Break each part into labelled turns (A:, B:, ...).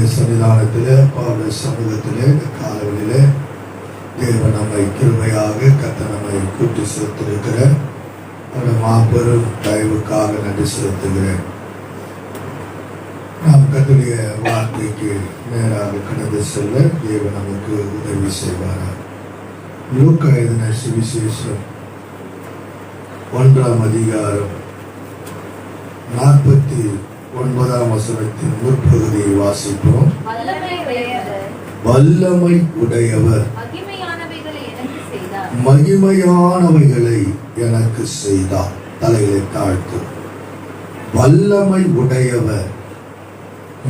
A: கர்த்தருடைய சன்னிதானத்திலே அவருடைய சமூகத்திலே இந்த காலவெளியிலே தேவன் நம்மை கிருபையாக கர்த்தர் நம்மை கூட்டி சேர்த்திருக்கிற அவருடைய மாபெரும் தயவுக்காக நன்றி செலுத்துகிறேன். நாம் கர்த்தருடைய வார்த்தைக்கு நேராக கடந்து செல்ல தேவன் நமக்கு உதவி செய்வார். லூக்கா எழுதின சுவிசேஷம் 1ஆம் அதிகாரம் 49ஆம் வசனத்தின் முற்பகுதியை வாசிப்போம். வல்லமை உடையவர் மகிமையானவைகளை எனக்கு செய்தார். தலைகளை தாழ்த்து. வல்லமை உடையவர்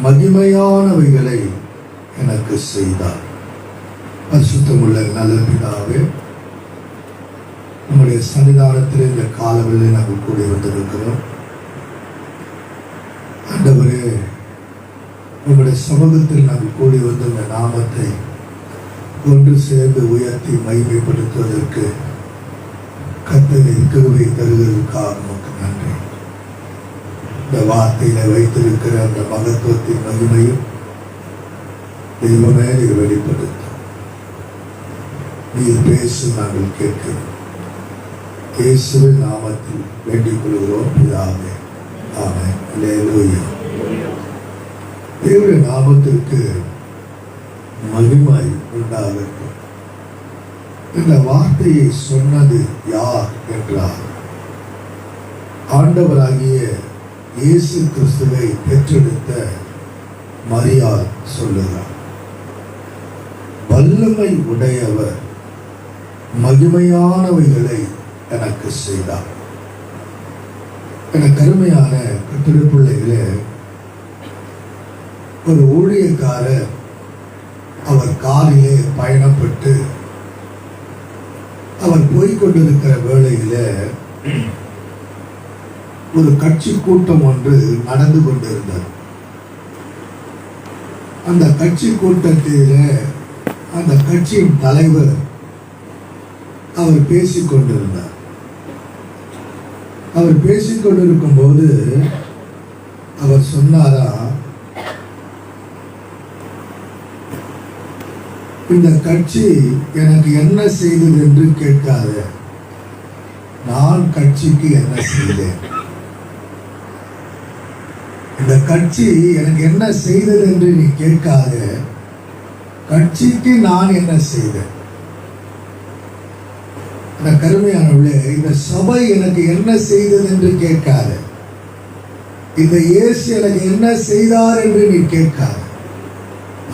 A: மகிமையானவைகளை எனக்கு செய்தார். பரிசுத்தமுள்ள நல்ல பிதாவே, நம்முடைய சன்னிதானத்தில் இந்த காலவெளியில் நாங்கள் கூடி வந்திருக்கிறோம். ஆண்டவரே, உங்களுடைய சமூகத்தில் நாங்கள் கூடி வந்து இந்த நாமத்தை ஒன்று சேர்ந்து உயர்த்தி மகிமைப்படுத்துவதற்கு கர்த்தரை கிருபை தருவதற்காக நமக்கு நன்றி. இந்த வார்த்தையில வைத்திருக்கிற அந்த மகத்துவத்தின் மகிமையும் தெய்வமே வெளிப்படுத்தும். நீர் பேசு, நாங்கள் கேட்கிறோம். இயேசுவின் நாமத்தில் வேண்டிக் கொள்கிறோம் பிதாவே, ஆமென். அல்லேலூயா. தேவனுடைய நாமத்திற்கு மகிமை உண்டாகட்டும். இந்த வார்த்தையை சொன்னது யார் என்றார், ஆண்டவராகிய இயேசு கிறிஸ்துவை பெற்றெடுத்த மரியாள் சொல்லுகிறார். வல்லமை உடையவர் மகிமையானவைகளை எனக்கு செய்தார். எனக்கு அருமையான கர்த்தருடைய பிள்ளைகளே, ஒரு ஊழியக்காரர் அவர் காரிலே பயணப்பட்டு அவர் போய்கொண்டிருக்கிற வேளையில ஒரு கட்சி கூட்டம் ஒன்று நடந்து கொண்டிருந்தது. அந்த கட்சி கூட்டத்தில அந்த கட்சியின் தலைவர் அவர் பேசிக்கொண்டிருந்தார். அவர் பேசிக்கொண்டிருக்கும் போது அவர் சொன்னாரா, இந்த கட்சி எனக்கு என்ன செய்தது என்று கேட்காத, நான் கட்சிக்கு என்ன செய்தேன். இந்த கட்சி எனக்கு என்ன செய்தது என்று நீ கேட்காத, கட்சிக்கு நான் என்ன செய்தேன். இந்த கருமையானவர்களே, இந்த சபை எனக்கு என்ன செய்தது என்று கேட்காத, இந்த இயேசு எனக்கு என்ன செய்தார் என்று நீ கேட்காத,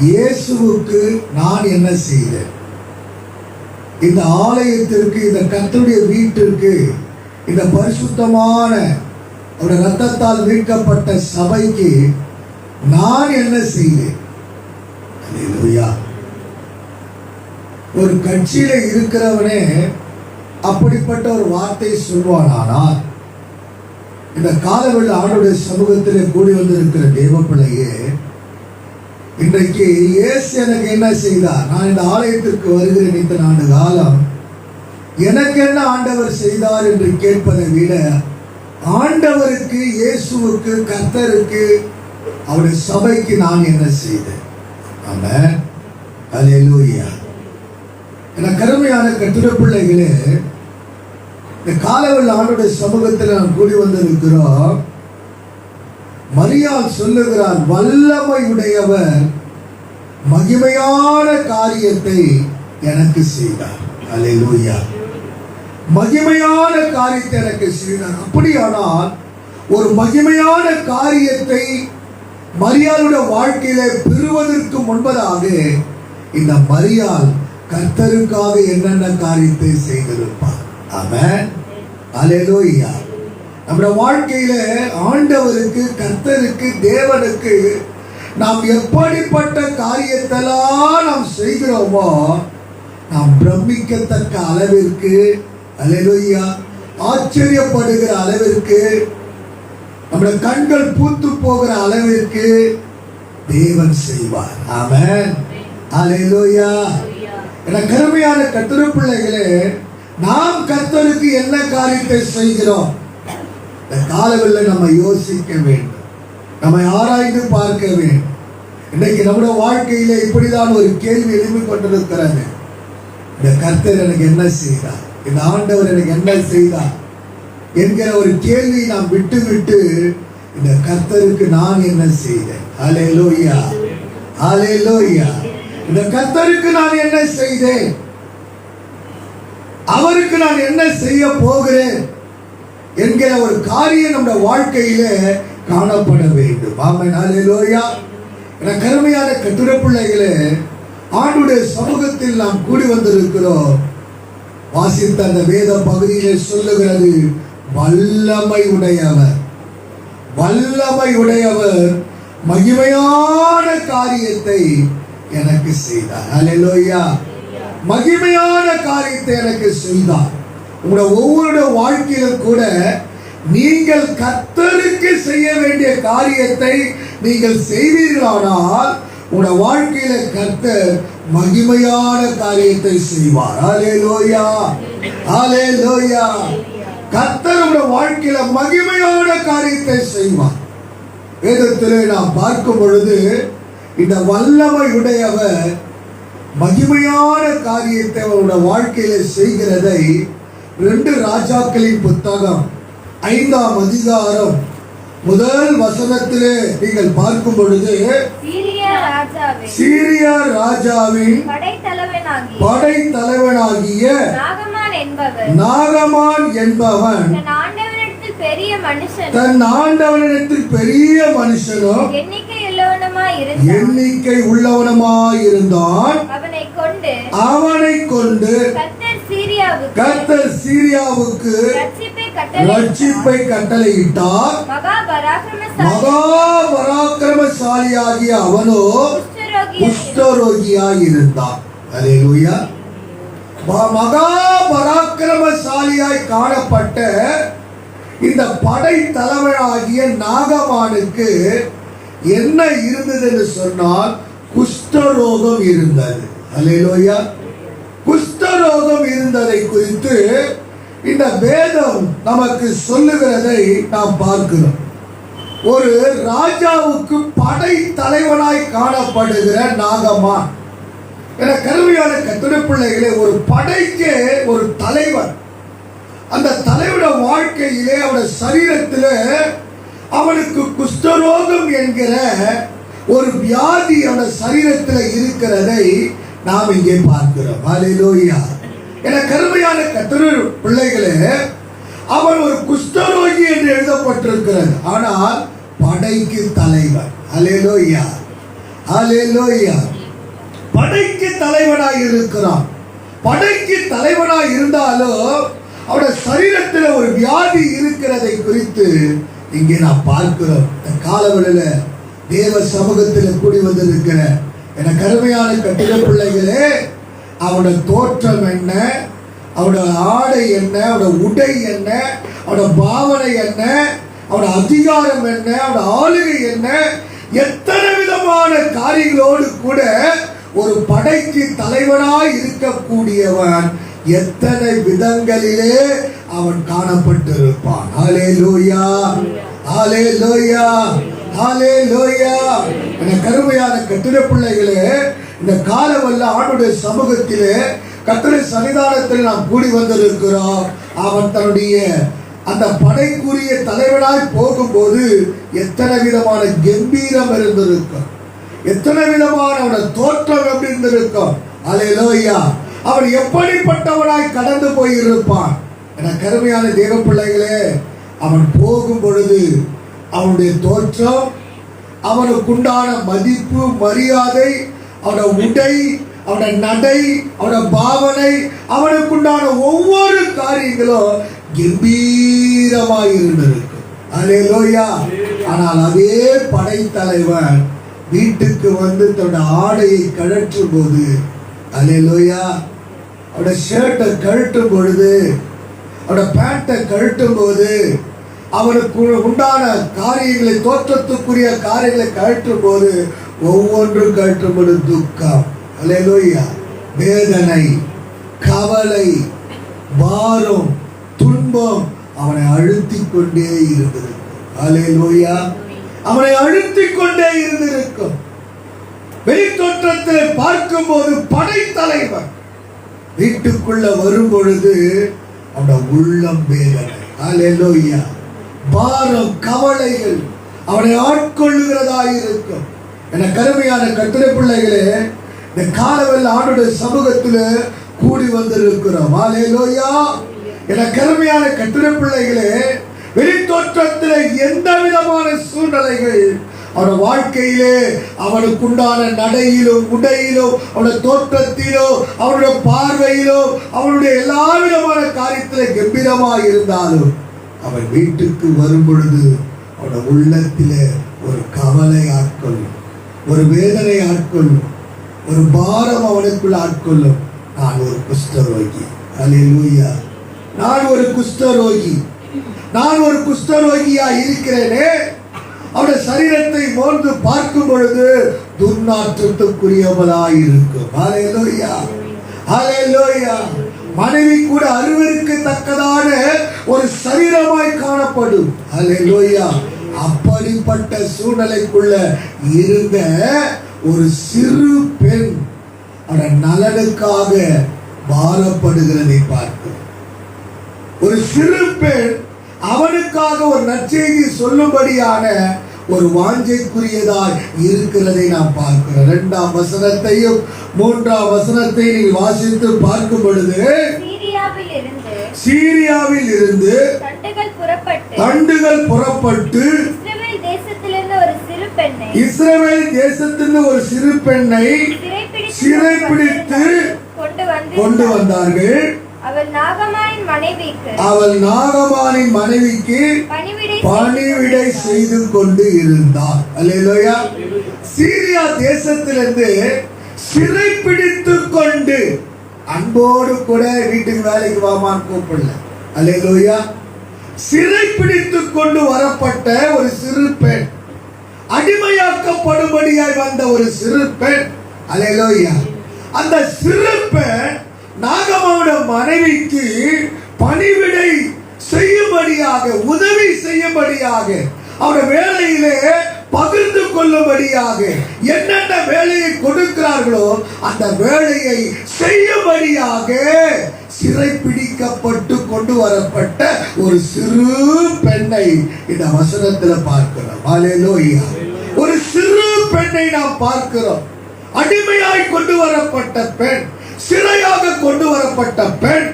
A: இயேசுவுக்கு நான் என்ன செய்தேன். இந்த ஆலயத்திற்கு, இந்த கர்த்தருடைய வீட்டிற்கு, இந்த பரிசுத்தமான அவருடைய ரத்தத்தால் மீட்கப்பட்ட சபைக்கு நான் என்ன செய்தேன். அல்லேலூயா. ஒரு கட்சியில இருக்கிறவனே அப்படிப்பட்ட ஒரு வார்த்தை சொல்வானானால், இந்த காலவெளியில் ஆண்டவருடைய சமூகத்திலே கூடி வந்திருக்கிற தேவ பிள்ளையே, இன்றைக்கு இயேசு எனக்கு என்ன செய்தார், நான் இந்த ஆலயத்திற்கு வருகிறேன் இத்தனை ஆண்டு காலம், எனக்கு என்ன ஆண்டவர் செய்தார் என்று கேட்பதை விட, ஆண்டவருக்கு, இயேசுவுக்கு, கர்த்தருக்கு, அவருடைய சபைக்கு நான் என்ன செய்தேன். ஆமென். அல்லேலூயா. என கருமையான கர்த்தருடைய பிள்ளைகளே, இந்த காலவெளியில் ஆண்டவருடைய சமூகத்தில் நாம் கூடி வந்திருக்கிறோம். மரியாள் சொல்லுகிறார், வல்லமை உடையவர் மகிமையான காரியத்தை எனக்கு செய்தார். அல்லேலூயா. மகிமையான காரியத்தை எனக்கு செய்தார். அப்படியானால் ஒரு மகிமையான காரியத்தை மரியாளுடைய வாழ்க்கையில பெறுவதற்கு முன்பதாக இந்த மரியாள் கர்த்தருக்காக என்னென்ன காரியத்தை செய்திருப்பார். ஆமென். அல்லேலூயா. நம்முடைய வாழ்க்கையில ஆண்டவருக்கு, கர்த்தருக்கு, தேவனுக்கு நாம் எப்படிப்பட்ட காரியத்தெல்லாம் நாம் செய்கிறோமோ, நாம் பிரமிக்கத்தக்க அளவிற்கு, அல்லேலூயா, ஆச்சரியப்படுகிற அளவிற்கு, நம்முடைய கண்கள் பூத்து போகிற அளவிற்கு தேவன் செய்வார். ஆமென். அல்லேலூயா. என கருமையான கர்த்தருடைய பிள்ளைகளே, நாம் கர்த்தருக்கு என்ன காரியத்தை செய்கிறோம். இந்த காலவெளியில் நம்ம யோசிக்க வேண்டும், நம்மை ஆராய்ந்து பார்க்க வேண்டும். இன்னைக்கு நம்முடைய வாழ்க்கையில இப்படிதான் ஒரு கேள்வி எழுப்பிக் கொண்டிருக்கிறது. இந்த கர்த்தர் எனக்கு என்ன செய்தார், இந்த ஆண்டவர் எனக்கு என்ன செய்தார் என்கிற ஒரு கேள்வி நாம் விட்டு விட்டு இந்த கர்த்தருக்கு நான் என்ன செய்தேன், ஹல்லேலூயா ஹல்லேலூயா, இந்த கர்த்தருக்கு நான் என்ன செய்தேன், அவருக்கு நான் என்ன செய்ய போகிறேன் என்கிற ஒரு காரியம் நம்முடைய வாழ்க்கையிலே காணப்பட வேண்டும். ஆமென், ஹல்லேலூயா. என கருமையான கர்த்தருடைய பிள்ளைகளே, ஆண்டுடைய சமூகத்தில் நாம் கூடி வந்திருக்கிறோம். வாசித்த அந்த வேத பகுதியிலே சொல்லுகிறது, வல்லமை உடையவர், வல்லமை உடையவர் மகிமையான காரியத்தை எனக்கு செய்தார். ஹல்லேலூயா. மகிமையான காரியத்தை எனக்கு செய்தார். உங்களுடைய ஒவ்வொரு வாழ்க்கையிலும் கூட நீங்கள் கர்த்தருக்கு செய்ய வேண்டிய காரியத்தை நீங்கள் செய்வீர்களானால் உங்களுடைய வாழ்க்கையில கர்த்தர் மகிமையான காரியத்தை செய்வார். ஹல்லேலூயா ஹல்லேலூயா. கர்த்தர் உங்களுடைய வாழ்க்கையில மகிமையான காரியத்தை செய்வார். வேதத்திலே நாம் பார்க்கும் பொழுது இந்த வல்லமை உடையவர் மகிமையான காரியத்தை அவருடைய வாழ்க்கையில செய்கிறதை 2 ராஜாக்களின் புத்தகம் 5ஆம் அதிகாரம் முதல் வசனத்திலே நீங்கள் பார்க்கும் பொழுது, சீரியா ராஜாவின் படைத்தலைவனாகிய நாகமான் என்பவன் தன் ஆண்டவனிடத்தில் பெரிய மனுஷனும் எண்ணிக்கை உள்ளவனுமாயிருந்தான். அவனை கொண்டு கர்த்தர் சீரியாவுக்கு ரட்சிப்பை கட்டளையிட்டார். மகா பராக்கிரமசாலியாகிய அவனோ குஷ்டரோகியாய் இருந்தான். ஹல்லேலூயா. மகா பராக்கிரமசாலியாய் காணப்பட்ட இந்த படை தலைவனாகிய நாகமானுக்கு என்ன இருந்தது என்று சொன்னால் குஷ்டரோகம் இருந்தது. ஹல்லேலூயா. குஷ்டரோகம் இருந்ததை குறித்து இந்த வேதம் நமக்கு சொல்லுகிறதை நாம் பார்க்கிறோம். ஒரு ராஜாவுக்கு படை தலைவனாய் காணப்படுகிற நாகமான் என கருமையான கர்த்தருடைய பிள்ளைகளே, ஒரு படைக்கு ஒரு தலைவன், அந்த தலைவனுடைய வாழ்க்கையிலே அவனுடைய சரீரத்திலே அவனுக்கு குஷ்டரோகம் என்கிற ஒரு வியாதி அவனுடைய சரீரத்தில் இருக்கிறதை நாம் இங்கே பார்க்கிறோம். ஹல்லேலூயா. என கருமையான கர்த்தருடைய பிள்ளைகளே, அவன் ஒரு குஷ்டரோகி என்று எழுதப்பட்டிருக்கிறது. ஆனால் படைக்கு தலைவன். ஹல்லேலூயா ஹல்லேலூயா. படைக்கு தலைவனாய் இருக்கிறான். படைக்கு தலைவனாய் இருந்தாலும் அவருடைய சரீரத்தில் ஒரு வியாதி இருக்கிறதை குறித்து இங்கே நாம் பார்க்கிறோம். இந்த காலவெளியில் தேவ சமூகத்தில் கூடி வந்திருக்கிற என கருமையான கர்த்தருடைய பிள்ளைகளே, அவனுடைய தோற்றம் என்ன, அவனுடைய ஆடை என்ன, அவனுடைய உடை என்ன, அவனுடைய பாவனை என்ன, அவனுடைய அதிகாரம் என்ன, அவனுடைய ஆளுகை என்ன, எத்தனை விதமான காரியங்களோடு கூட ஒரு படைக்கு தலைவனாய் இருக்கக்கூடியவன் எத்தனை விதங்களிலே அவன் காணப்பட்டிருப்பான். ஹல்லேலூயா ஹல்லேலூயா ஹல்லேலூயா. என கருமையான கர்த்தருடைய பிள்ளைகளே, இந்த காலவல்ல ஆண்டுடைய சமூகத்திலே கர்த்தருடைய சன்னிதானத்தில் நாம் கூடி வந்திருக்கிறோம். அவன் தன்னுடைய அந்த படைக்குரிய தலைவனாய் போகும்போது எத்தனை விதமான கம்பீரம் இருந்திருக்கும், எத்தனை விதமான அவனுடைய தோற்றம் எப்படி இருந்திருக்கும். ஹல்லேலூயா. அவன் எப்படிப்பட்டவனாய் கடந்து போயிருப்பான். என கருமையான தேவ பிள்ளைகளே, அவன் போகும் பொழுது அவனுடைய தோற்றம், அவனுக்குண்டான மதிப்பு மரியாதை, அவனுடைய உடை, அவனுடைய நடை, அவனுடைய பாவனை, அவனுக்குண்டான ஒவ்வொரு காரியங்களும் கம்பீரமாய் இருந்திருக்கும். ஹல்லேலூயா. ஆனால் அதே படைத்தலைவன் வீட்டுக்கு வந்து தன்னுடைய ஆடையை கழற்றும் போது, ஹல்லேலூயா, அவருடைய ஷர்ட்டை கழட்டும் பொழுது, அவருடைய பேண்ட்டை கழட்டும் போது, அவனுக்கு உண்டான காரியங்களை, தோற்றத்துக்குரிய காரியங்களை கழற்றும் போது ஒவ்வொன்றும் கழற்றும் பொழுது துக்கம், ஹல்லேலூயா, வேதனை, கவலை, பாரம், துன்பம் அவனை அழுத்திக் கொண்டே இருந்திருக்கும். ஹல்லேலூயா. அவனை அழுத்திக் கொண்டே இருந்திருக்கும். வெளித்தோற்றத்தில் பார்க்கும்போது படைத்தலைவன். வீட்டுக்குள்ள வரும் பொழுது அவனுடைய உள்ளம் வேதனை. அல்லேலூயா. பாரம் கவலைகள் அவனை ஆட்கொள்ளுகிறதாயிருக்கும். என கருமையான கர்த்தருடைய பிள்ளைகளே, இந்த காலவெல்ல ஆண்டுடைய சமூகத்தில் கூடி வந்திருக்கிறோம். அல்லேலூயா. என கருமையான கர்த்தருடைய பிள்ளைகளே, வெளித்தோற்றத்தில் எந்த விதமான சூழ்நிலைகள் அவனுடைய வாழ்க்கையிலே அவனுக்குண்டான நடையிலும் உடையிலும் அவனுடைய தோற்றத்திலோ அவனுடைய பார்வையிலோ அவனுடைய எல்லா விதமான காரியத்திலே கம்பீரமாக இருந்தாலும் அவன் வீட்டுக்கு வரும் பொழுது அவனுடைய உள்ளத்திலே ஒரு கவலை ஆட்கொள்ளும், ஒரு வேதனை ஆட்கொள்ளும், ஒரு பாரம் அவனுக்குள் ஆட்கொள்ளும். நான் ஒரு குஷ்டரோகி. அல்லேலூயா. நான் ஒரு குஷ்டரோகி. நான் ஒரு குஷ்டரோகியா இருக்கிறேனே. அவருடைய சரீரத்தை மோர்ந்து பார்க்கும் பொழுது துர்நாற்றத்துக்குரியவளாய் இருக்கும். அல்லேலூயா. அல்லேலூயா. மனைவி கூட அருவருக்கத்தக்கதான ஒரு சரீரமாய் காணப்படும். அல்லேலூயா. அப்படிப்பட்ட சூழ்நிலைக்குள்ள இருந்த ஒரு சிறு பெண் அவருடைய நலனுக்காக பாரப்படுகிறதை பார்க்கிறோம். ஒரு சிறு பெண் அவனுக்காக ஒரு நற்செய்தி சொல்லும்படியான ஒரு வாஞ்சைக்குரியதாய் இருக்கிறதை நாம் பார்க்கிறோம். 2ஆம் வசனத்தையும் 3ஆம் வசனத்தையும் நீங்கள் வாசித்து பார்க்கும் பொழுது சீரியாவில் இருந்து தண்டுகள் புறப்பட்டு இஸ்ரவேல் தேசத்திலிருந்து ஒரு சிறு பெண்ணை சிறைப்பிடித்து கொண்டு வந்தார்கள். அவள் நாகமானின் மனைவிக்கு பணிவிடை செய்து கொண்டு இருந்தார். அல்லேலூயா. சீரியா தேசத்திலிருந்து சிறைப்பிடித்து கொண்டு, அன்போடு கூட வீட்டுக்கு வேலைக்கு வாமான்னு கூப்பிடல. அல்லேலூயா. சிறைப்பிடித்து கொண்டு வரப்பட்ட ஒரு சிறு பெண், அடிமையாக்கப்படும்படியாய் வந்த ஒரு சிறு பெண். அல்லேலூயா. அந்த சிறு பெண் நாகமாவோட மனைவிக்கு பணிவிடை செய்யும்படியாக, உதவி செய்யும்படியாக, அவருடைய வேலையிலே பகிர்ந்து கொள்ளும்படியாக என்னென்ன வேலையை கொடுக்கிறார்களோ அந்த வேலையை செய்யும்படியாக சிறைப்பிடிக்கப்பட்டு கொண்டு வரப்பட்ட ஒரு சிறு பெண்ணை இந்த வசனத்தில் பார்க்கிறோம். அல்லேலூயா. ஒரு சிறு பெண்ணை நாம் பார்க்கிறோம். அடிமையாய் கொண்டு வரப்பட்ட பெண், சிறையாக கொண்டு வரப்பட்ட பெண்,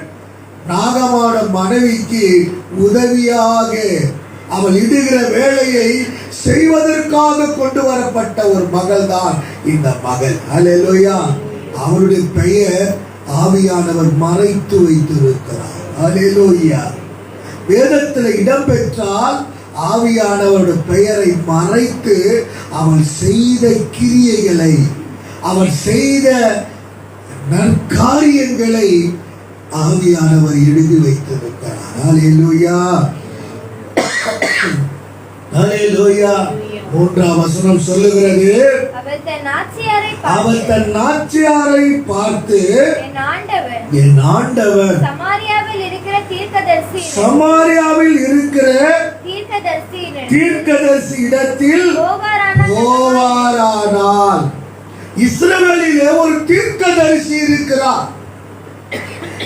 A: நாகமான மனைவிக்கு உதவியாக அவள் இடுகிற வேலையை செய்வதற்காக கொண்டு வரப்பட்ட ஒரு மகள் தான் இந்த மகள். அல்லேலூயா. அவருடைய பெயர் ஆவியானவர் மறைத்து வைத்திருக்கிறார். அல்லேலூயா. வேதத்தில் இடம் பெற்றால் ஆவியானவருடைய பெயரை மறைத்து அவள் செய்த கிரியைகளை, அவள் செய்த நற்காரியங்களை ஆவியானவர் எழுதி வைத்திருக்கிறார். அல்லேலூயா. அல்லேலூயா. 3ஆம் வசனம் சொல்லுகிறது, அவர் தன் நாச்சியாரை பார்த்து, என் ஆண்டவர் சமாரியாவில் இருக்கிற தீர்க்கதரிசி இடத்தில் போவாரானால். இஸ்ரவேலிலே ஒரு தீர்க்கதரிசி இருக்கிறார்.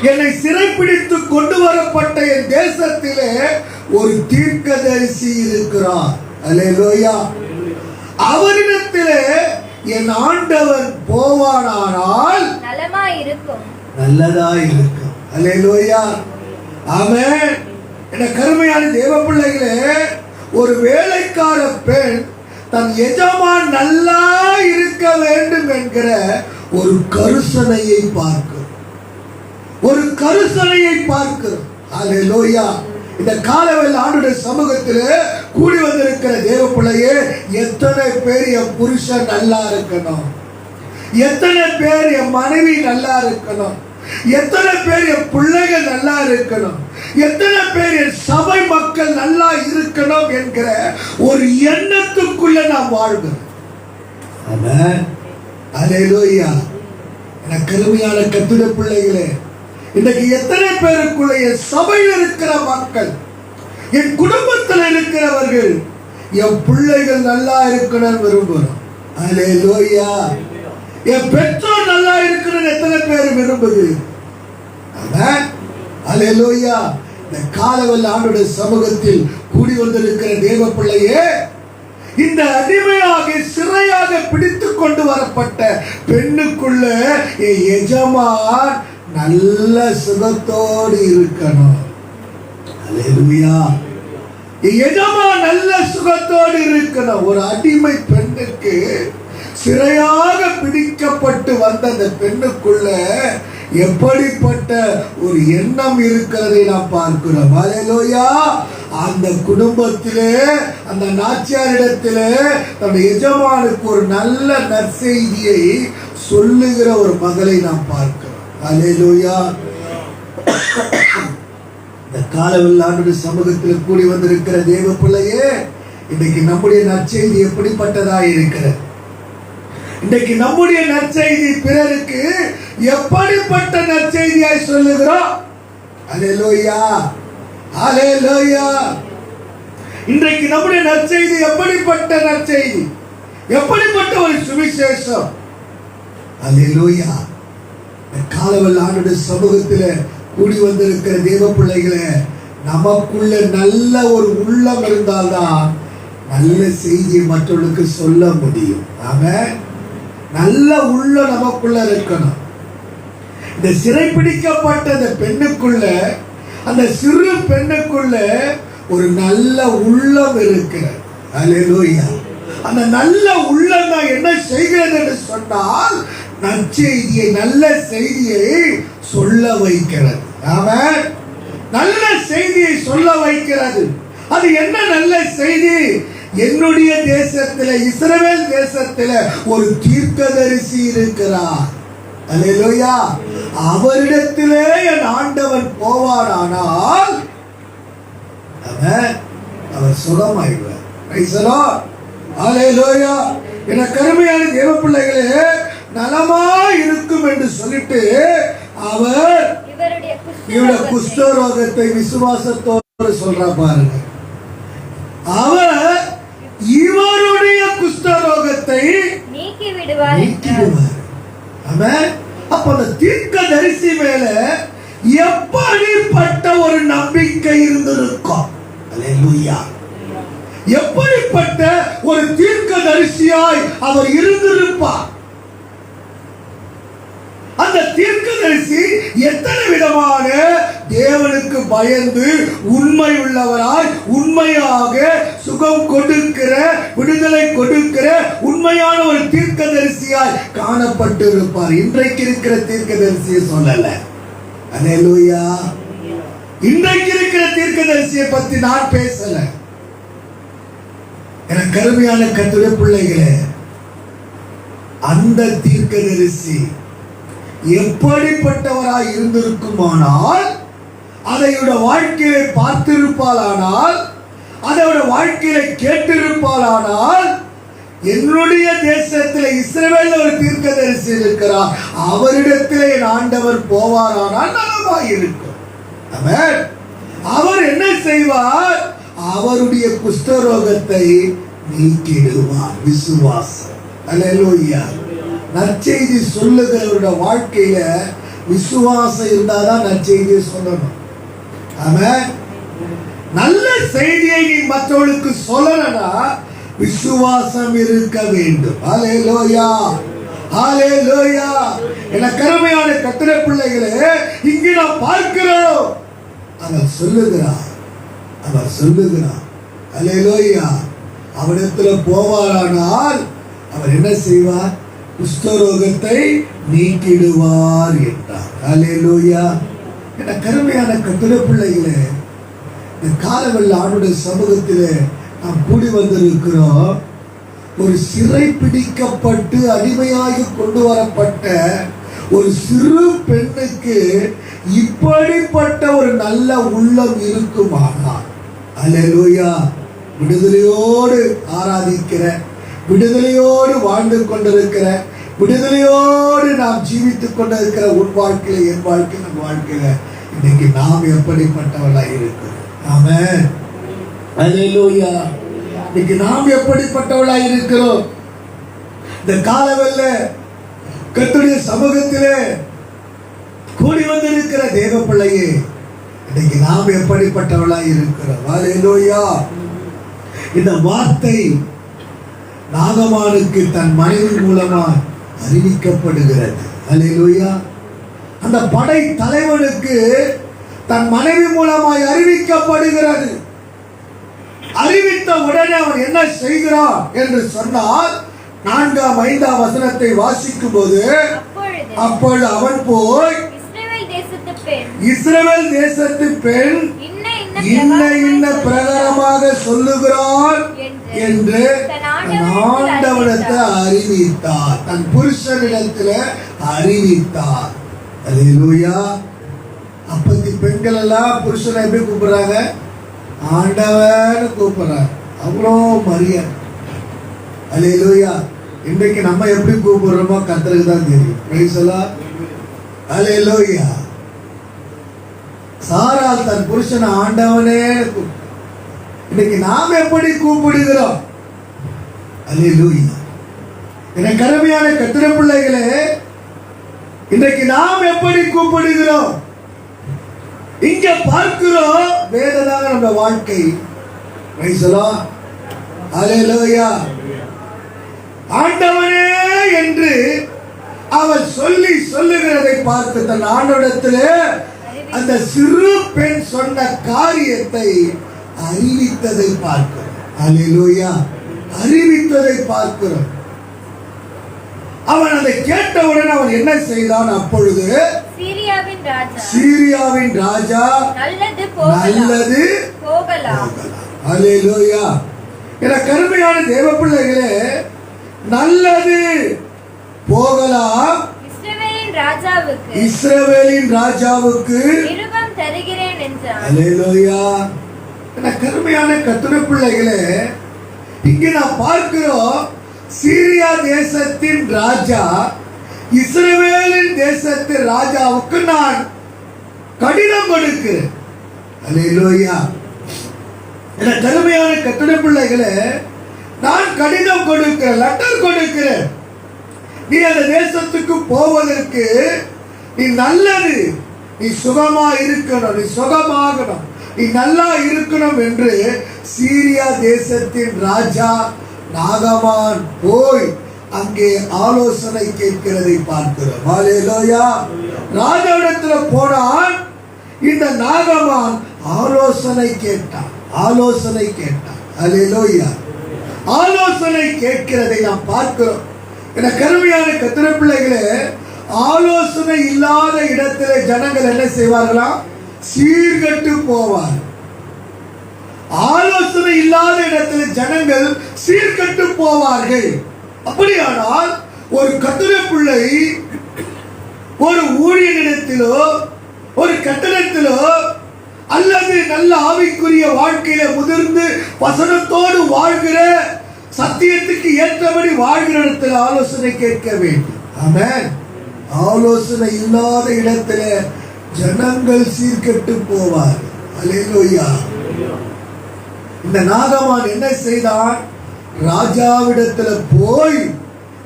A: என்னை சிறைப்பிடித்து கொண்டு வரப்பட்ட என் தேசத்திலே ஒரு தீர்க்கதரிசி இருக்கிறார். அல்லேலூயா. அவரிடத்திலே என் ஆண்டவன் போவானானால் நல்லதா இருக்கும். அல்லேலூயா. ஆமென். என்ற கருமையான தேவ பிள்ளைகளே, ஒரு வேலைக்கார பெண் தன் எஜமான் நல்லா இருக்க வேண்டும் என்கிற ஒரு கருசனையை பார்க்கிறோம். ஒரு கருசனையை பார்க்கிறோம். அல்லேலூயா. இந்த காலவேளை ஆண்டுடைய சமூகத்தில் கூடி வந்திருக்கிற தேவ பிள்ளையே, எத்தனை பேர் என் புருஷன் நல்லா இருக்கணும், எத்தனை பேர் என் மனைவி நல்லா இருக்கணும், எத்தனை பேர் என் பிள்ளைகள் நல்லா இருக்கணும், எத்தனை பேர் என் சபை மக்கள் நல்லா இருக்கணும் என்கிற ஒரு எண்ணத்துக்குள்ள நாம் வாழ்கிறோம். ஆமென். அல்லேலூயா. எனக்கு கருமையான கர்த்தருடைய பிள்ளைகளே, இன்னைக்கு எத்தனை பேருக்குள்ள என் சபையில் இருக்கிற மக்கள், என் குடும்பத்தில் இருக்கிறவர்கள், என் பிள்ளைகள் நல்லா இருக்கணும் விரும்புகிறோம். அல்லேலூயா. என் பெற்றோர் நல்லா இருக்கிறது எத்தனை பேர் விரும்புது? அல்லேலூயா. இந்த காலவெல்ல ஆண்டோட சமூகத்தில் கூடி வந்திருக்கிற தேவ பிள்ளையே, இந்த அடிமையாக சிறையாக பிடித்து கொண்டு வரப்பட்ட பெண்ணுக்குள்ள எஜமான் நல்ல சுகத்தோடு இருக்கணும். அல்லேலூயா. எஜமான் நல்ல சுகத்தோடு இருக்கணும். ஒரு அடிமை பெண்ணுக்கு சிறையாக பிடிக்கப்பட்டு வந்த அந்த பெண்ணுக்குள்ள எப்படிப்பட்ட ஒரு எண்ணம் இருக்கிறதை நாம் பார்க்கிறோம். அல்லேலூயா. அந்த குடும்பத்திலே, அந்த நாச்சியாரிடத்திலே தன்னுடைய எஜமானுக்கு ஒரு நல்ல நற்செய்தியை சொல்லுகிற ஒரு மகளை நாம் பார்க்கிறோம். அல்லேலூயா. இந்த காலவெல்லாண்டு சமூகத்தில் கூடி வந்திருக்கிற தேவ பிள்ளையே, இன்னைக்கு நம்முடைய நற்செய்தி எப்படிப்பட்டதா இருக்கிறது? இன்னைக்கு நம்முடைய நற்செய்தி பிறருக்கு எப்படிப்பட்ட நற்செய்தியாய் சொல்லுகிறோம்? அல்லேலூயா. அல்லேலூயா. இன்றைக்கு நம்முடைய நற்செய்தி எப்படிப்பட்ட நற்செய்தி? எப்படிப்பட்ட ஒரு சுவிசேஷம்? அல்லேலூயா. காலவெல்லாண்டு சமூகத்தில் கூடி வந்திருக்கிற தேவ பிள்ளைகளே, நமக்குள்ள நல்ல ஒரு உள்ளம் இருந்தால்தான் நல்ல செய்தியை மற்றவர்களுக்கு சொல்ல முடியும். ஆமென். நல்ல உள்ளம் நமக்குள்ள இருக்கணும். இந்த சிறைப்பிடிக்கப்பட்ட அந்த பெண்ணுக்குள்ள, அந்த சிறு பெண்ணுக்குள்ள ஒரு நல்ல உள்ளம் இருக்கிறது. அல்லேலூயா. அந்த நல்ல உள்ளம் தான் என்ன செய்கிறது என்று சொன்னால், நற்செய்தியை, நல்ல செய்தியை சொல்ல வைக்கிறது. ஆமென். நல்ல செய்தியை சொல்ல வைக்கிறது. அது என்ன நல்ல செய்தி? என்னுடைய தேசத்தில், இஸ்ரவேல் தேசத்தில் ஒரு தீர்க்கதரிசி இருக்கிறார். அல்லேலூயா. அவரிடத்திலே என் ஆண்டவன் போவாரானால் அவர் சுகமாயிடுவார். Price the Lord. அல்லேலூயா. என கருமையான தேவ பிள்ளைகளே, நலமா இருக்கும் என்று சொல்லிட்டு அவர் இவருடைய குஷ்டரோகத்தை விசுவாசத்தோடு சொல்றா பாருங்க. அவர் இவருடைய குஷ்டரோகத்தை நீக்கி விடுவார். ஆமென். அப்ப அந்த தீர்க்கதரிசி மேல எப்படிப்பட்ட ஒரு நம்பிக்கை இருந்திருக்கும்? அல்லேலூயா. எப்படிப்பட்ட ஒரு தீர்க்கதரிசியாய் அவர் இருந்திருப்பார்? அந்த தீர்க்கதரிசி எத்தனை விதமான தேவனுக்கு பயந்து உண்மை உள்ளவராய், உண்மையாக சுகம் கொடுக்கிற, விடுதலை கொடுக்கிற உண்மையான ஒரு தீர்க்கதரிசியாய் காணப்பட்டிருப்பார். இன்றைக்கு இருக்கிற தீர்க்கதரிசியை சொல்லல. அல்லேலூயா. இன்றைக்கு இருக்கிற தீர்க்கதரிசியை பத்தி நான் பேசல. என கருமையான கர்த்தருடைய பிள்ளைகளே, அந்த தீர்க்கதரிசி எப்படிப்பட்டவராய் இருந்திருக்குமானால், அதையோட வாழ்க்கையை பார்த்திருப்பாளானால், அதையோட வாழ்க்கையை கேட்டிருப்பாளானால், என்னுடைய தேசத்தில் இஸ்ரவேல் ஒரு தீர்க்கதரிசி இருக்கிறார், அவரிடத்திலே என் ஆண்டவர் போவாரானால் நலமாய் இருக்கும். ஆமென். அவர் என்ன செய்வார்? அவருடைய குஷ்டரோகத்தை நீக்கிடுவார். விசுவாசம். அல்லேலூயா. நற்செய்தி சொல்லுகிறவருடைய வாழ்க்கையில விசுவாசம் இருந்தாதான் நற்செய்தியை சொல்லணும். ஆமென். நல்ல செய்தியை நீ மற்றவர்களுக்கு சொல்லணும்னா விசுவாசம் இருக்க வேண்டும். அல்லேலூயா. அல்லேலூயா. என கருமையான கர்த்தருடைய பிள்ளைகளே, இங்கு நாம் பார்க்கிறோம், அவர் சொல்லுகிறார். அல்லேலூயா. அவரிடத்துல போவாரானால் அவர் என்ன செய்வார்? குஷ்டரோகத்தை நீக்கிடுவார் என்றார். அல்லேலூயா. என கருமையான கர்த்தருடைய பிள்ளைகளே, இந்த காலவெல்ல ஆண்டுடைய சமூகத்திலே நாம் கூடி வந்திருக்கிறோம். ஒரு சிறை பிடிக்கப்பட்டு அடிமையாக கொண்டு வரப்பட்ட ஒரு சிறு பெண்ணுக்கு இப்படிப்பட்ட ஒரு நல்ல உள்ளம் இருக்குமானால், அல்லேலூயா, விடுதலையோடு ஆராதிக்கிற, விடுதலையோடு வாழ்ந்து கொண்டிருக்கிற, விடுதலையோடு நாம் ஜீவித்துக் கொண்டிருக்கிற உன் வாழ்க்கையில, என் வாழ்க்கை, நம் வாழ்க்கையில இன்னைக்கு நாம் எப்படிப்பட்டவர்களாக இருக்கிறோம்? ஆமென். அல்லேலூயா. இன்னைக்கு நாம் எப்படிப்பட்டவர்களாக இருக்கிறோம்? இந்த காலவெல்ல கர்த்தருடைய சமூகத்திலே கூடி வந்திருக்கிற தேவ பிள்ளையே, இன்னைக்கு நாம் எப்படிப்பட்டவளாய் இருக்கிறோம்? ஹல்லேலூயா. இந்த வார்த்தை நாகமானுக்கு தன் மனைவி மூலமா அறிவிக்கப்படுகிறது. ஹல்லேலூயா. அந்த படை தலைவனுக்கு தன் மனைவி மூலமாய் அறிவிக்கப்படுகிறது. அறிவித்த உடனே அவன் என்ன செய்கிறான் என்று சொன்னால், 4ஆம் 5ஆம் வசனத்தை வாசிக்கும் போது, அப்பொழுது அவன் போய் இஸ்ரவேல் தேசத்து பெண் இன்ன பிரகாரமாக சொல்லுகிறான் என்று ஆண்டவனிடத்தை அறிவித்தார். தன் புருஷனிடத்துல அறிவித்தார். அல்லேலூயா. அப்பத்தி பெண்கள் எல்லாம் புருஷனை எப்படி கூப்பிடுறாங்க? ஆண்டவன் கூப்பிடுறாங்க. அவ்வளோ மரியாதை. அல்லேலூயா. இன்றைக்கு நம்ம எப்படி கூப்பிடுறோமோ கர்த்தருக்கு தான் தெரியும். Praise the Lord. அல்லேலூயா. சாராள் தன் புருஷனை ஆண்டவனே. இன்னைக்கு நாம் எப்படி கூப்பிடுகிறோம்? அல்லேலூயா. எனக்கு அருமையான கர்த்தருடைய பிள்ளைகளே, இன்றைக்கு நாம் எப்படி கூப்பிடுகிறோம்? இங்க பார்க்கிறோம், வேததாக நம்ம வாழ்க்கை. Praise the Lord. அல்லேலூயா. ஆண்டவனே என்று அவள் சொல்லுகிறதை பார்த்து தன் ஆண்டவனிடத்திலே அந்த சிறு பெண் சொன்ன காரியத்தை அறிவித்ததை பார்க்கிறோம். அல்லேலூயா. அறிவித்ததை பார்க்கிறோம். அவன் அதை கேட்டவுடன் அவன் என்ன செய்தான்? அப்பொழுது சீரியாவின் ராஜா நல்லது போகலாம். அல்லேலூயா. எனக்கு அருமையான தேவ பிள்ளைகளே, நல்லது போகலாம். இஸ்ரவேலின் ராஜாவுக்கு நிருபம் தருகிறேன் என்றான். அல்லேலூயா. எனக்கு அருமையான கர்த்தருடைய பிள்ளைகளே, இங்கே நான் பார்க்கிறோம், சீரியா தேசத்தின் ராஜா இஸ்ரவேலின் தேசத்து ராஜாவுக்கு நான் கடிதம் கொடுக்கிறேன். அல்லேலூயா. எனக்கு அருமையான கர்த்தருடைய பிள்ளைகளே, நான் கடிதம் கொடுக்கிறேன், லெட்டர் கொடுக்கிறேன். நீ அந்த தேசத்துக்கு போவதற்கு நீ நல்லது, நீ சுகமா இருக்கணும், நீ சுகமாகணும், நீ நல்லா இருக்கணும் என்று சீரியா தேசத்தின் ராஜா நாகமான் போய் அங்கே ஆலோசனை கேட்கிறதை பார்க்கிறோம். ஹல்லேலூயா. ராஜாவிடத்துல போனான். இந்த நாகமான் ஆலோசனை கேட்டான். ஹல்லேலூயா. ஆலோசனை கேட்கிறதை நாம் பார்க்கிறோம். என கருமையான கர்த்தருடைய பிள்ளைகளே, ஆலோசனை இல்லாத இடத்திலே ஜனங்கள் என்ன செய்வார்களாம்? சீர்கெட்டு போவார். ஆலோசனை இல்லாத இடத்தில் ஜனங்கள் சீர்கெட்டு போவார்கள். அப்படியானால் ஒரு கர்த்தருடைய பிள்ளை ஒரு ஊழியனிடத்திலோ ஒரு கட்டடத்திலோ அல்லது நல்ல ஆவிக்குரிய வாழ்க்கையில முதிர்ந்து வசனத்தோடு வாழ்கிற, சத்தியத்துக்கு ஏற்றபடி வாழ்கிற இடத்தில் ஆலோசனை கேட்க வேண்டும். ஆமென். ஆலோசனை இல்லாத இடத்துல ஜனங்கள் சீர்கெட்டு போவார். அல்லேலூயா. இந்த நாகமான் என்ன செய்தான்? ராஜாவிடத்துல போய்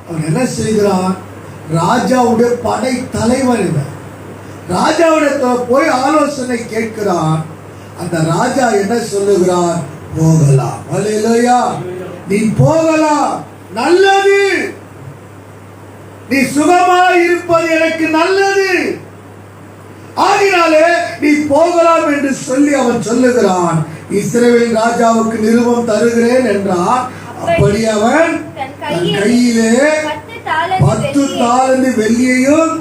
A: அவன் என்ன செய்கிறான்? ராஜாவுடைய படை தலைவர் இவன். ராஜாவிடத்துல போய் ஆலோசனை கேட்கிறான். அந்த ராஜா என்ன சொல்லுகிறான்? போகலாம். அல்லேலூயா. நீ போகலாம், நல்லது, நீ சுகமாய் இருப்பது எனக்கு நல்லது, ஆகினாலே நீ போகலாம் என்று சொல்லி அவன் சொல்லுகிறான். இஸ்ரவேல் ராஜாவுக்கு நிருபம் தருகிறேன் என்றான். அப்படி அவன் தன் கையிலே 10 தாலந்து வெள்ளியையும்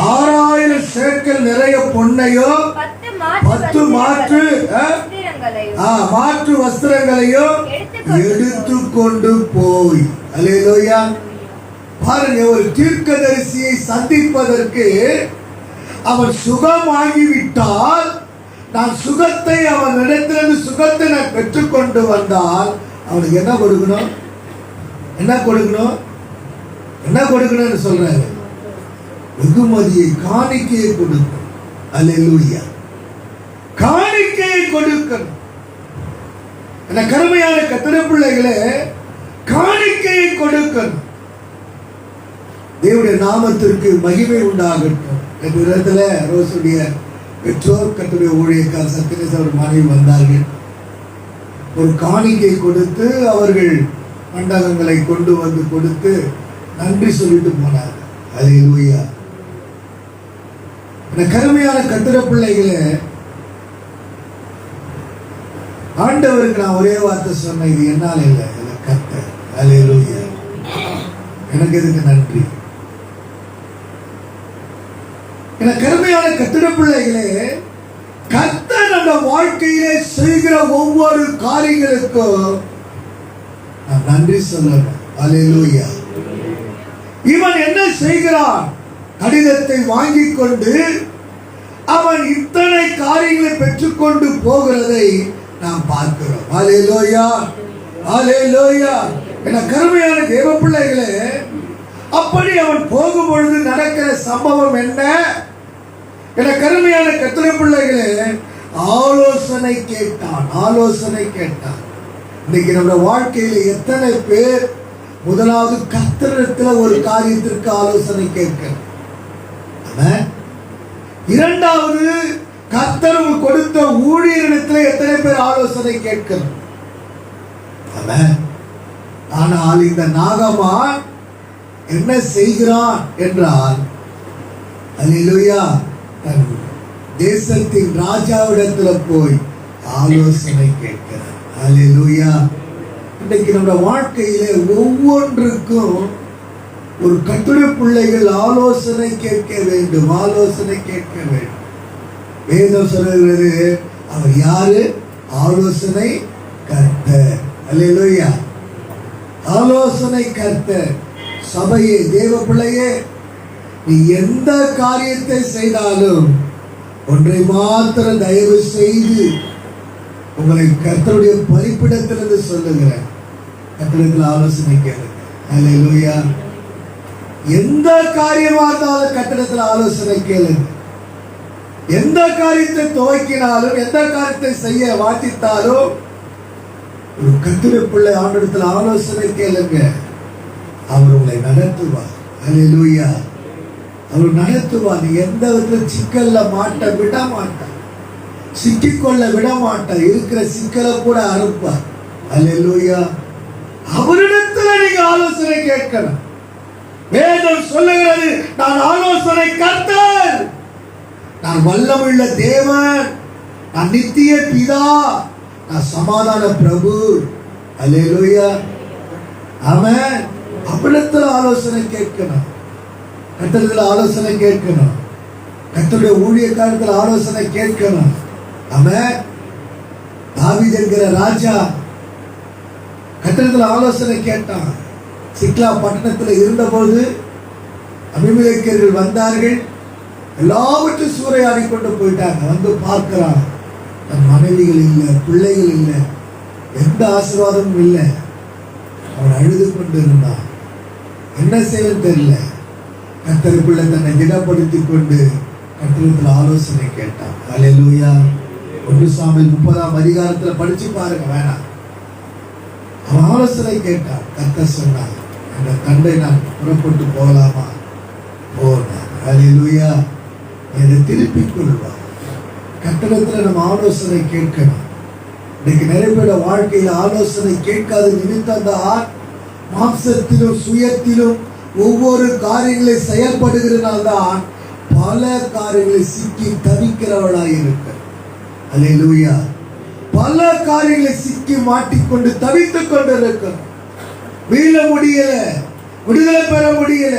A: 6000 சேக்கல் நிறைய பொன்னையும் 10 மாற்று வஸ்திரங்களையும் எடுத்துக்கொண்டு போய். அல்லேலூயா. பாருங்க, ஒரு தீர்க்கதரிசியை சந்திப்பதற்கு அவன் சுகமாகிவிட்டால், நான் சுகத்தை அவன் இடத்திலிருந்து சுகத்தை நான் பெற்றுக்கொண்டு வந்தால் அவனுக்கு என்ன கொடுக்கணும்? என்ன கொடுக்கணும்னு சொல்றாரு? வெகுமதியை, காணிக்கையை கொடுக்கணும். அல்லேலூயா. காணிக்கையை கொடுக்கணும். என கருமையான கர்த்தருடைய பிள்ளைகளே, காணிக்கையை கொடுக்கணும். தேவனுடைய நாமத்திற்கு மகிமை உண்டாகட்டும். இந்த இடத்துல ரோசுடைய பெற்றோர் கர்த்தருடைய ஊழியக்காரர் சத்யநேச அவர் மனைவி வந்தார்கள். ஒரு காணிக்கை கொடுத்து அவர்கள் மண்டபங்களை கொண்டு வந்து கொடுத்து நன்றி சொல்லிட்டு போனார். அல்லேலூயா. இந்த கருமையான கர்த்தருடைய பிள்ளைகளே, ஆண்டவருக்கு நான் ஒரே வார்த்தை சொன்னேன், இது என்னால இல்லை, இல்லை கர்த்தர். அல்லேலூயா. எனக்கு எதுக்கு நன்றி? என கருமையான கர்த்தருடைய பிள்ளைகளே, கர்த்தர் நம்ம வாழ்க்கையிலே செய்கிற ஒவ்வொரு காரியங்களுக்கும் நான் நன்றி சொல்லணும். அல்லேலூயா. இவன் என்ன செய்கிறான்? கடிதத்தை வாங்கி கொண்டு அவன் இத்தனை காரியங்களை பெற்றுக்கொண்டு போகிறதை நாம் பார்க்கிறோம். அல்லேலூயா, அல்லேலூயா. என கருமையான தேவ பிள்ளைகளே, அப்படி அவன் போகும் பொழுது நடக்கிற சம்பவம் என்ன? என கருமையான கர்த்தருடைய பிள்ளைகளே, ஆலோசனை கேட்டான். ஆலோசனை கேட்டான். இன்னைக்கு நம்ம வாழ்க்கையில எத்தனை பேர் முதலாவது கர்த்தரிடத்தில் ஒரு காரியத்திற்கு ஆலோசனை கேட்க, இரண்டாவது கர்த்தர் கொடுத்த ஊழியரிடத்தில் எத்தனை பேர் ஆலோசனை கேட்கணும். ஆனால் இந்த நாகமான் என்ன செய்கிறான் என்றால், அல்லேலூயா, தன் தேசத்தின் ராஜாவிடத்தில் போய் ஆலோசனை கேட்கிறார். அல்லேலூயா. இன்றைக்கு நம்ம வாழ்க்கையிலே ஒவ்வொன்றுக்கும் ஒரு கர்த்தருடைய பிள்ளைகள் ஆலோசனை கேட்க வேண்டும். ஆலோசனை கேட்க வேண்டும். வேதம் சொல்லுகிறது, அவர் யாரு? ஆலோசனை கர்த்தர். அல்லேலூயா. ஆலோசனை கர்த்தர். சபையே, தேவ பிள்ளையே, நீ எந்த காரியத்தை செய்தாலும் ஒன்றை மாத்திரம் தயவு செய்து உங்களை கர்த்தருடைய பலிபீடத்திலிருந்து சொல்லுகிறேன், கர்த்தரிடத்தில் ஆலோசனை கேளுங்க. அல்லேலூயா. எந்த காரியமா இருந்தாலும் கர்த்தரிடத்தில் ஆலோசனை கேளுங்க. எந்த காரியத்தை துவக்கினாலும், எந்த காரியத்தை செய்ய வாஞ்சித்தாலும் ஒரு கர்த்தருடைய பிள்ளை ஆண்டவரிடத்தில் ஆலோசனை கேளுங்க. அவர் உங்களை நடத்துவார். அல்லேலூயா. அவர் நடத்துவார். எந்த விதத்தில் சிக்கல்ல மாட்ட விட மாட்டார், சிக்கிக்கொள்ள விட மாட்டார். இருக்கிற சிக்கலை கூட அறுப்பார். அல்லேலூயா. அவரிடத்தில் நீங்க ஆலோசனை கேட்கணும். வேதம் சொல்லுகிறது, நான் ஆலோசனை கர்த்தர், நான் வல்லமுள்ள தேவன், நான் நித்திய பிதா, நான் சமாதான பிரபு. அல்லேலூயா. ஆமென். அவரிடத்தில் ஆலோசனை கேட்கணும். கர்த்தரிடத்தில் ஆலோசனை கேட்கணும். கர்த்தருடைய ஊழியக்காரத்தில் ஆலோசனை கேட்கணும். ஆமென். தாவீது என்கிற ராஜா கர்த்தரிடத்தில் ஆலோசனை கேட்டான். சிக்லா பட்டணத்தில் இருந்தபோது அபிமெலேக்கியர்கள் வந்தார்கள். எல்லாவற்றையும் சூறையாடி கொண்டு போயிட்டாங்க. வந்து பார்க்கிறான், தன் மனைவிகள் இல்லை, பிள்ளைகள் இல்லை, எந்த ஆசீர்வாதமும் இல்லை. அவன் அழுது கொண்டு இருந்தான். என்ன செய்யணும் தெரியல. கர்த்தருக்குள்ள தன்னை திடப்படுத்தி கொண்டு கர்த்தரிடத்தில் ஆலோசனை கேட்டான். அல்லேலூயா. 1 சாமுவேல் 30ஆம் அதிகாரத்தில் படிச்சு பாருங்க, வேணாம். அவன் ஆலோசனை கேட்டான். கர்த்தர் சொன்னான், அந்த தண்டை நான் புறப்பட்டு போகலாமா? போனான். அல்லேலூயா. இதை திருப்பிக் கொள்வான். கர்த்தரிடத்தில் நம்ம ஆலோசனை கேட்கணும். இன்னைக்கு நிறைய பேர வாழ்க்கையில் ஆலோசனை கேட்காத நிமித்தம்தான் மாம்சத்திலும் சுயத்திலும் ஒவ்வொரு காரியங்களை செயல்படுகிறனால்தான் பல காரியங்களை சிக்கி தவிக்கிறவளாய் இருக்க. அல்லேலூயா. பல காரியங்களை சிக்கி மாட்டிக்கொண்டு தவித்துக் கொண்டு இருக்க. மீள முடியல, விடுதலை பெற முடியல,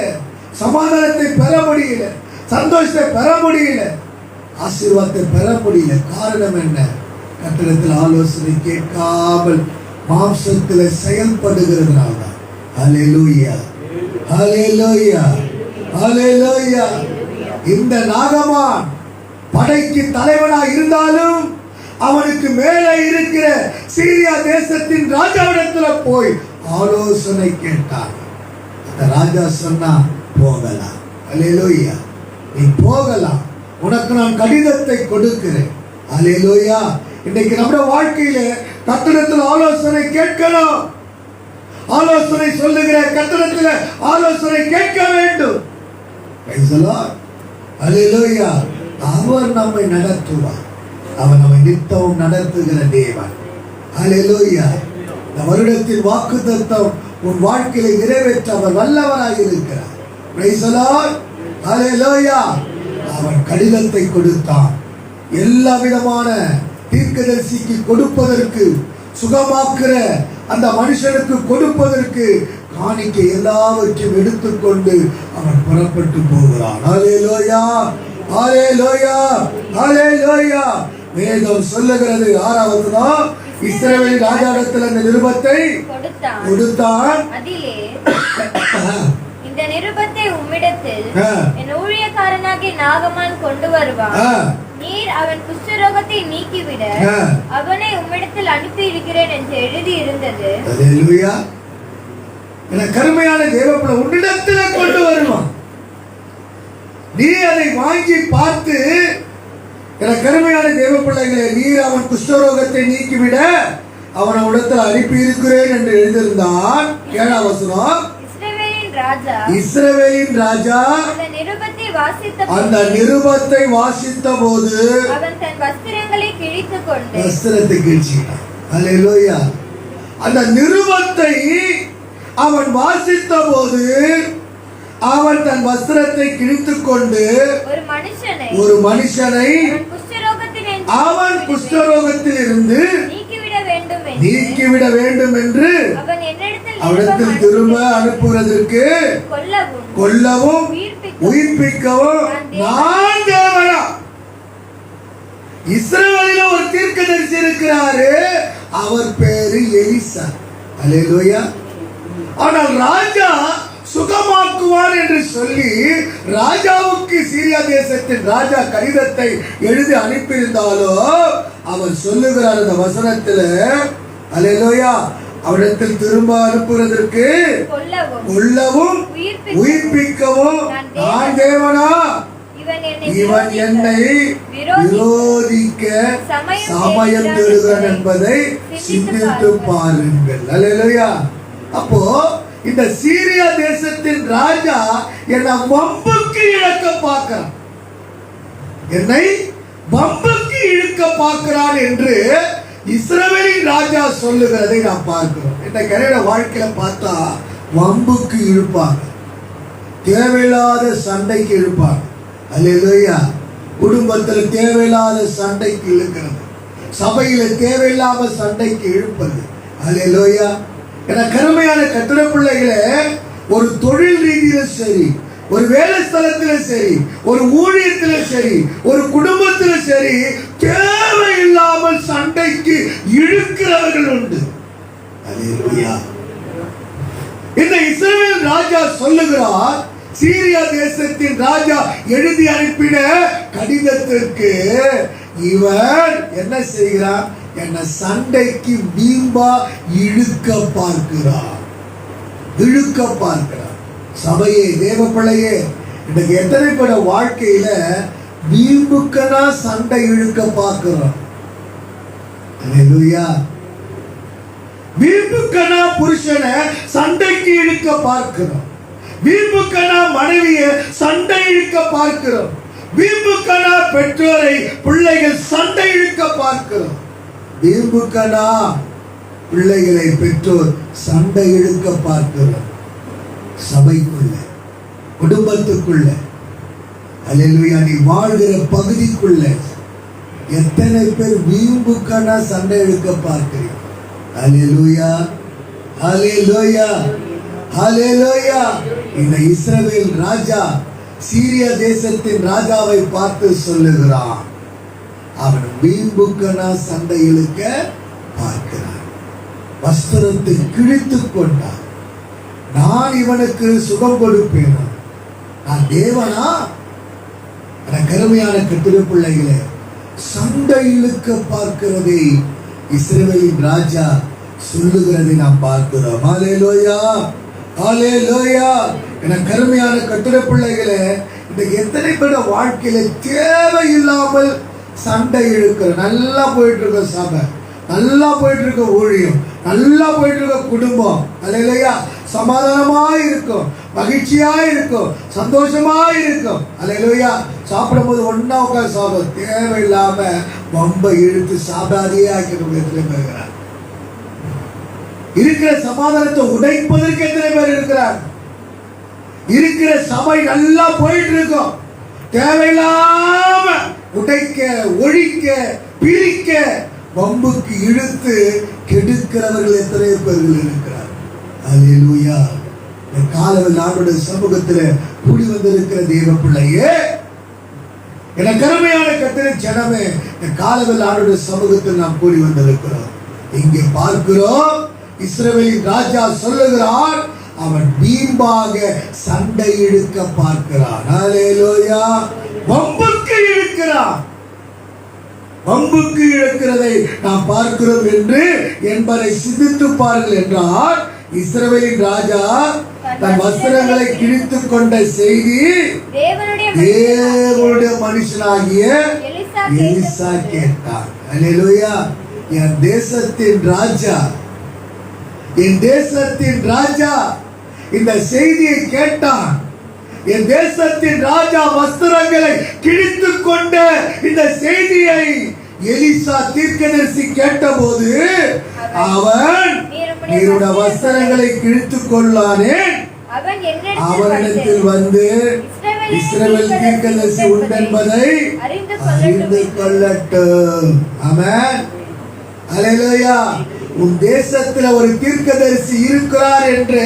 A: சமாதானத்தை பெற முடியல, சந்தோஷத்தை பெற முடியல, ஆசீர்வாதத்தை பெற முடியல. காரணம் என்ன? கர்த்தரிடத்தில் ஆலோசனை கேட்காமல் மாம்சத்தில் செயல்படுகிறதுனால்தான். அல்லேலூயா, அல்லேலூயா, அல்லேலூயா. இந்த நாகமான் படைக்கு தலைவனாக இருந்தாலும் அவனுக்கு மேலே இருக்கிற சீரியா தேசத்தின் ராஜாவிடத்தில் போய் ஆலோசனை கேட்டான். அந்த ராஜா சொன்னா, போகலாம். அல்லேலூயா. நீ போகலாம், உனக்கு நான் கடிதத்தை கொடுக்கிறேன். அல்லேலூயா. இன்னைக்கு நம்முடைய வாழ்க்கையில கர்த்தரிடத்தில் ஆலோசனை கேட்கணும். ஆலோசனை சொல்லுகிற கர்த்தரிடத்தில் ஆலோசனை கேட்க வேண்டும். Praise the Lord. Hallelujah. அவர் நம்மை நடத்துவார். அவர் நம்மை நித்தமும் நடத்துகிற தேவன். Hallelujah. இந்த வருடத்தின் வாக்குத்தத்தம் உன் வாழ்க்கையை நிறைவேற்ற அவர் வல்லவராக இருக்கிறார். Praise the Lord. Hallelujah. அவன் கடிதத்தை கொடுத்தான். எல்லா விதமான தீர்க்கதரிசிக்கு கொடுப்பதற்கு, சுகமாக்குற அந்த மனுஷனுக்கு கொடுப்பதற்கு காணிக்கை எல்லாவற்றையும் எடுத்துக்கொண்டு அவன் புறப்பட்டு போகிறான். ஹல்லேலூயா, ஹல்லேலூயா, ஹல்லேலூயா. வேதம் சொல்லுகிறது 6வது வசனம், இஸ்ரவேல் ராஜாவிடத்தில் அந்த நிருபத்தை கொடுத்தான். அதிலே
B: இந்த நிருபத்தை உம்மிடத்தில் என் ஊழியக்காரனாகிய நாகமான் கொண்டு வருவான். நீர் அவன் குஷ்டரோகத்தை நீக்கிவிட அவனை உம்மிடத்தில் அனுப்பி இருக்கிறேன் என்று எழுதி இருந்தது.
A: ஹல்லேலூயா. என கருமையான தேவப்பிள்ளை உன்னிடத்தில் கொண்டு வருவான். நீ அதை வாங்கி பார்த்து, என கருமையான தேவப்பிள்ளைகளே, நீர் அவன் குஷ்டரோகத்தை நீக்கிவிட அவன் அவனிடத்தில் அனுப்பி இருக்கிறேன் என்று எழுதியிருந்தான். 7வது வசனம், இஸ்ரவேலின் ராஜா அந்த நிருபத்தை வாசித்த போது
B: அவன் தன் வஸ்திரங்களை கிழித்துக் கொண்டு
A: வஸ்திரத்தை கிழிச்சிட்டான். ஹல்லேலூயா. அந்த நிருபத்தை அவன் வாசித்த போது அவன் தன் வஸ்திரத்தை கிழித்துக் கொண்டு ஒரு மனுஷனை அவன் குஷ்டரோகத்தில் இருந்து நீக்கிவிட வேண்டும் என்று அவனிடத்தில் திரும்ப அனுப்புவதற்கு கொல்லவும் உயிர்ப்பிக்கவும் நான் தேவனா. இஸ்ரவேலில் ஒரு தீர்க்கதரிசி இருக்கிறாரு, அவர் பேரு எலிசா. ஹல்லேலூயா. ஆனால் ராஜா சுகமாக்குவார் என்று சொல்லி ராஜாவுக்கு சீரியா தேசத்தின் ராஜா கடிதத்தை எழுதி அனுப்பியிருந்தாலோ அவர் சொல்லுகிறார் அந்த வசனத்தில், ஹல்லேலூயா, அவரிடத்தில் திரும்ப அனுப்புவதற்கு கொல்லவும் உயிர்ப்பிக்கவும் நான் தேவனா. இவன் என்னை விரோதிக்க சமயம் தேடுகிறான் என்பதை சிந்தித்து பாருங்கள். ஹல்லேலூயா. அப்போ இந்த சீரியா தேசத்தின் ராஜா என்னை வம்புக்கு இழுக்க பார்க்கிறான், என்னை வம்புக்கு இழுக்க பார்க்கிறான் என்று இஸ்ரவேலின் ராஜா சொல்லுகிறதை நாம் பார்க்கிறோம். இந்த வாழ்க்கையில பார்த்தா வம்புக்கு இழுப்பாங்க, தேவையில்லாத சண்டைக்கு இழுப்பாங்க. ஹல்லேலூயா. குடும்பத்தில் தேவையில்லாத சண்டைக்கு இழுக்கிறது, சபையில தேவையில்லாம சண்டைக்கு இழுப்பது. ஹல்லேலூயா. என கருமையான கர்த்தருடைய பிள்ளைகளே, ஒரு தொழில் ரீதியில சரி, ஒரு வேலை ஸ்தலத்தில சரி, ஒரு ஊழியத்தில சரி, ஒரு குடும்பத்தில சரி, தேவையில்லாமல் சண்டைக்கு இழுக்கிறவர்கள் உண்டு. ஹல்லேலூயா. இந்த இஸ்ரவேல் ராஜா சொல்லுகிறார், சீரியா தேசத்தின் ராஜா எழுதி அனுப்பின கடிதத்திற்கு இவன் என்ன செய்கிறான், என்ன சண்டைக்கு வீம்பா இழுக்க பார்க்கிறார், இழுக்க பார்க்கிறார். சபையே, தேவ பிள்ளையே, இன்னைக்கு எத்தனை பேர வாழ்க்கையில வீம்புக்கனா சண்டை இழுக்க பார்க்கிறோம். ஹல்லேலூயா. வீம்புக்கனா புருஷனை சண்டைக்கு இழுக்க பார்க்கிறோம், வீம்புக்கனா மனைவியை சண்டை இழுக்க பார்க்கிறோம், வீம்புக்கனா பெற்றோரை பிள்ளைகள் சண்டை இழுக்க பார்க்கிறோம், வீம்புக்கனா பிள்ளைகளை பெற்றோர் சண்டை இழுக்க பார்க்கிறோம். சபைக்குள்ள, குடும்பத்துக்குள்ள, ஹல்லேலூயா, நீ வாழ்கிற பகுதிக்குள்ள எத்தனை பேர் வீம்புக்கனா சண்டை இழுக்க பார்க்கிறீங்க? ஹல்லேலூயா, ஹல்லேலூயா, ஹல்லேலூயா. இந்த இஸ்ரவேல் ராஜா சீரியா தேசத்தின் ராஜாவை பார்த்து சொல்லுகிறான், அவன் வீம்புக்கனா சண்டை இழுக்க பார்க்கிறான். வஸ்திரத்தை கிழித்துக் கொண்டான். நான் இவனுக்கு சுகம் கொடுப்பேன், நான் தேவனா? கருமையான கர்த்தருடைய பிள்ளைகளே, சண்டை இழுக்க பார்க்கிறதை இஸ்ரவேலின் ராஜா சொல்லுகிறதை நாம் பார்க்கிறோம். ஹல்லேலூயா, ஹல்லேலூயா. என கருமையான கர்த்தருடைய பிள்ளைகளே, இன்னைக்கு எத்தனை பேர் வாழ்க்கையில தேவையில்லாமல் சண்டை இழுக்கிற, நல்லா போயிட்டு இருக்க சபை, நல்லா போயிட்டு இருக்க ஊழியம், நல்லா போயிட்டு இருக்க குடும்பம், அல்லேலூயா, சமாதானமாய் இருக்கும், மகிழ்ச்சியாய் இருக்கும், சந்தோஷமாய் இருக்கும், அல்லேலூயா. சாப்பிடும் போது ஒன்னா உட்காந்து சாப்பிடும், தேவையில்லாம ரொம்ப இழுத்து சாப்பிடாதே ஆக்கிட்டு எத்தனை பேர் இருக்கிற சமாதானத்தை உடைப்பதற்கு எத்தனை பேர் இருக்கிறார்? இருக்கிற சபை நல்லா போயிட்டு இருக்கும், தேவையில்லாம உடைக்க, ஒழிக்க, பிரிக்க, வம்புக்கு இழுத்து கெடுக்கிறவர்கள் எத்தனை பேர்கள் இருக்கிறார்? அல்லேலூயா. இந்த காலவில் ஆண்டவருடைய சமூகத்தில் கூடி வந்திருக்கிற தேவ பிள்ளையே, என கருமையான கர்த்தரின் ஜனமே, இந்த காலவில் ஆண்டவருடைய சமூகத்தில் நாம் கூடி வந்திருக்கிறோம். இங்கே பார்க்கிறோம், இஸ்ரவேலின் ராஜா சொல்லுகிறார், அவன் வீம்பாக சண்டை இழுக்க பார்க்கிறான். அல்லேலூயா. வம்புக்கு இழுக்கிறான். வம்புக்கு இழுக்கிறதை நாம் பார்க்கிறோம் என்று என்பதை சிந்தித்து பாருங்கள் என்றால், இஸ்ரவேலின் ராஜா தன் வஸ்திரங்களை கிழித்துக் கொண்ட செய்தி தேவனுடைய மனுஷனாகிய எலிசா கேட்டான். அல்லேலூயா. என் தேசத்தின் ராஜா, என் தேசத்தின் ராஜா இந்த செய்தியை கேட்டான். என் தேசத்தின் ராஜா வஸ்திரங்களை கிழித்துக் கொண்ட இந்த செய்தியை எலிசா தீர்க்கதரிசி கேட்டபோது, அவன் நீருடைய வஸ்திரங்களை கிழித்துக் கொள்ளானேன், அவனிடத்தில் வந்து இஸ்ரவேல் தீர்க்கதரிசி உண்டென்பதை அறிந்து கொள்ளட்டும். ஆமென். அல்லேலூயா. உன் தேசத்துல ஒரு தீர்க்கதரிசி இருக்கிறார் என்று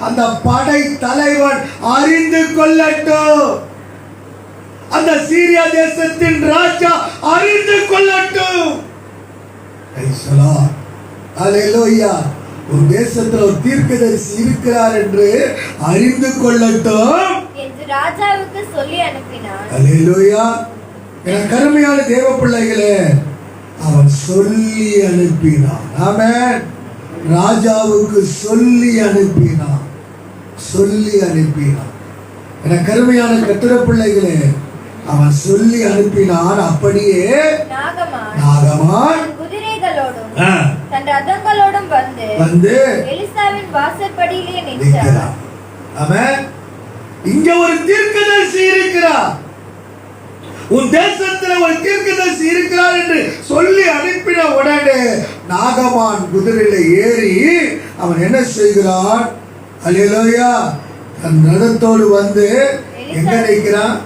A: அந்த படை தலைவன் அறிந்து கொள்ளட்டும். அந்த சீரியா தேசத்தின் ராஜா அறிந்து கொள்ளட்டும். அல்லேலூயா. உன் தேசத்துல ஒரு தீர்க்கதரிசி இருக்கிறார் என்று அறிந்து கொள்ளட்டும்
B: என்று ராஜாவுக்கு சொல்லி அனுப்பினான்.
A: அல்லேலூயா. என் கருமையான தேவ பிள்ளைகளே, அவன் சொல்லி அனுப்பினான். ஆமென். ராஜாவுக்கு சொல்லி அனுப்பினான், சொல்லி அனுப்பினான். என கருமையான கர்த்தருடைய பிள்ளைகளே, அவன் சொல்லி அனுப்பினான். அப்படியே நாகமான்
B: குதிரைகளோடும் தன் ரதங்களோடும் வந்து எலிசாவின் வாசற்படியிலே நின்றான்.
A: ஆமென். இங்க ஒரு தீர்க்கதரிசி இருக்கிறார், உன் தேசத்தில் ஒரு தீர்க்கதரிசி இருக்கிறார் என்று சொல்லி அனுப்பின உடனே நாகமான் குதிரையில ஏறி அவன் என்ன செய்கிறான்? அல்லேலூயா. தன் ரதத்தோடு வந்து எங்க நிற்கிறான்?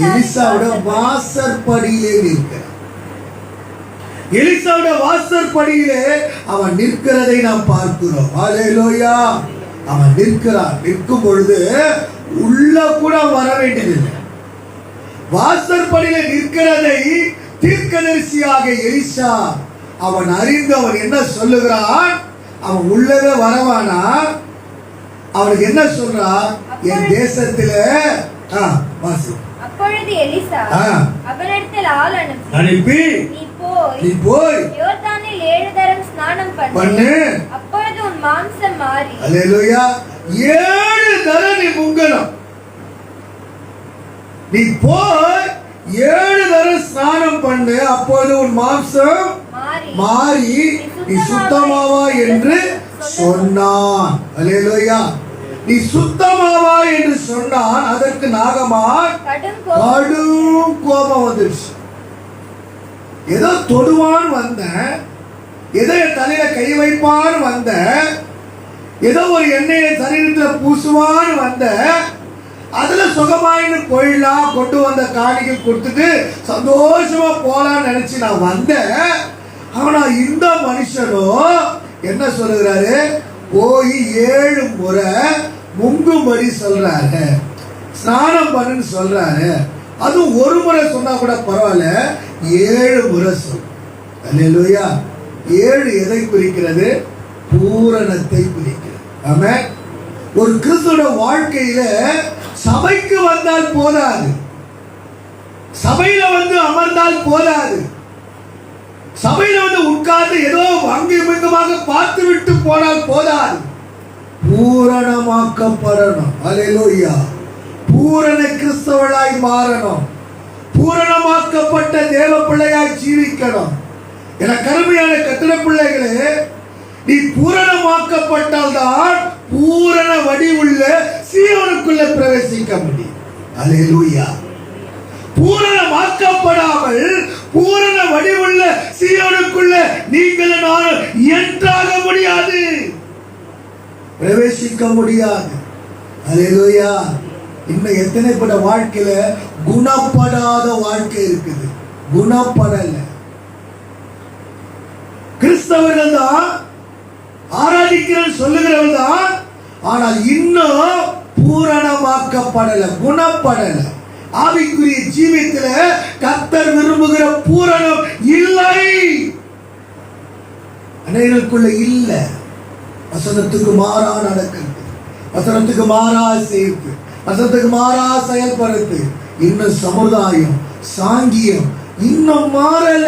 A: எலிசாவோட வாசற்படியிலே நிற்கிறான். எலிசாவோட வாசற்படியிலே அவன் நிற்கிறதை நாம் பார்க்கிறோம். அல்லேலூயா. அவன் நிற்கிறான். நிற்கும் பொழுது உள்ள கூட வர வேண்டியதில்லை. வாசற்படியில நிற்கிறதை தீர்க்கதரிசியாக எலிசா அவன் அறிந்து அவன் என்ன சொல்லுகிறான்? அவன் உள்ளவே வரவானா? அவனுக்கு என்ன சொல்றான்? என் தேசத்தில
B: அப்பொழுது எலிசா அவனிடத்தில் ஆள் அனுப்பி,
A: நீ போய்
B: யோர்தானில் 7 தரம் ஸ்நானம் பண்ணு, அப்பொழுது உன் மாம்சம் மாறி.
A: அல்லேலூயா. 7 தரம் நீ முங்கணும். நீ போய் 7 தரம் ஸ்நானம் பண்ணு, அப்பொழுது உன் மாம்சம் மாறி நீ சுத்தமாவா என்று சொன்னான். அல்லேலூயா. நீ சுத்தமாவா என்று சொன்னான். அதற்கு நாகமான் கடும் கோபம் வந்துருச்சு. ஏதோ தொடுவான் வந்த, ஏதோ என் தலையில கை வைப்பான் வந்த, ஏதோ ஒரு எண்ணெயை சரீரத்தில் பூசுவான் வந்த, அதுல சுகமாயின்னு போயிடலாம், கொண்டு வந்த காணிக்கை கொடுத்துட்டு சந்தோஷமா போலான்னு நினைச்சு நான் வந்தேன். ஆனா இந்த மனுஷனும் என்ன சொல்லுகிறாரு? போய் 7 முறை முங்கும்படி சொல்றாரு, ஸ்நானம் பண்ணுன்னு சொல்றாரு. அது ஒரு முறை சொன்னா கூட பரவாயில்ல, 7 முறை சொல். அல்லேலூயா. 7 எதை குறிக்கிறது? பூரணத்தை குறிக்கிறது. ஆமென். ஒரு கிறிஸ்துவோட வாழ்க்கையில சபைக்கு வந்தால் போதாது, சபையில வந்து அமர்ந்தால் போதாது, சபையில வந்து உட்கார்ந்து ஏதோ அங்குமிங்குமாக பார்த்து விட்டு போனால் போதாது. பூரணமாக்கப்படணும். அல்லேலூயா. பூரண கிறிஸ்தவளாய் மாறணும், பூரணமாக்கப்பட்ட தேவ பிள்ளையாய் ஜீவிக்கணும். என கருமையான கர்த்தருடைய பிள்ளைகளே, நீ பூரணமாக்கப்பட்டால் தான் பூரண வடிவுள்ள சீயோனுக்குள்ள பிரவேசிக்க முடியும். அல்லேலூயா. பூரணமாக்கப்படாமல் பூரண வடிவுள்ள சீயோனுக்குள்ள நீங்கள் நான் என்றாக முடியாது, பிரவேசிக்க முடியாது. அல்லேலூயா. இன்னும் எத்தனை பட வாழ்க்கையில குணப்படாத வாழ்க்கை இருக்குது, குணப்படல. கிறிஸ்தவர்கள் தான், ஆராதிக்கிற சொல்லுகிறவர்கள் தான், ஆனால் இன்னும் பூரணமாக்கப்படல, குணப்படல. ஆவிக்குரிய ஜீவியத்துல கர்த்தர் விரும்புகிற பூரணம் இல்லை, அனைவருக்குள்ள இல்ல. வசனத்துக்கு மாறா நடக்கிறது, வசனத்துக்கு மாறா செய்து, வசனத்துக்கு மாறா செயல்படுத்து. இன்னும் சமுதாயம் சாங்கியம் இன்னும் மாறல.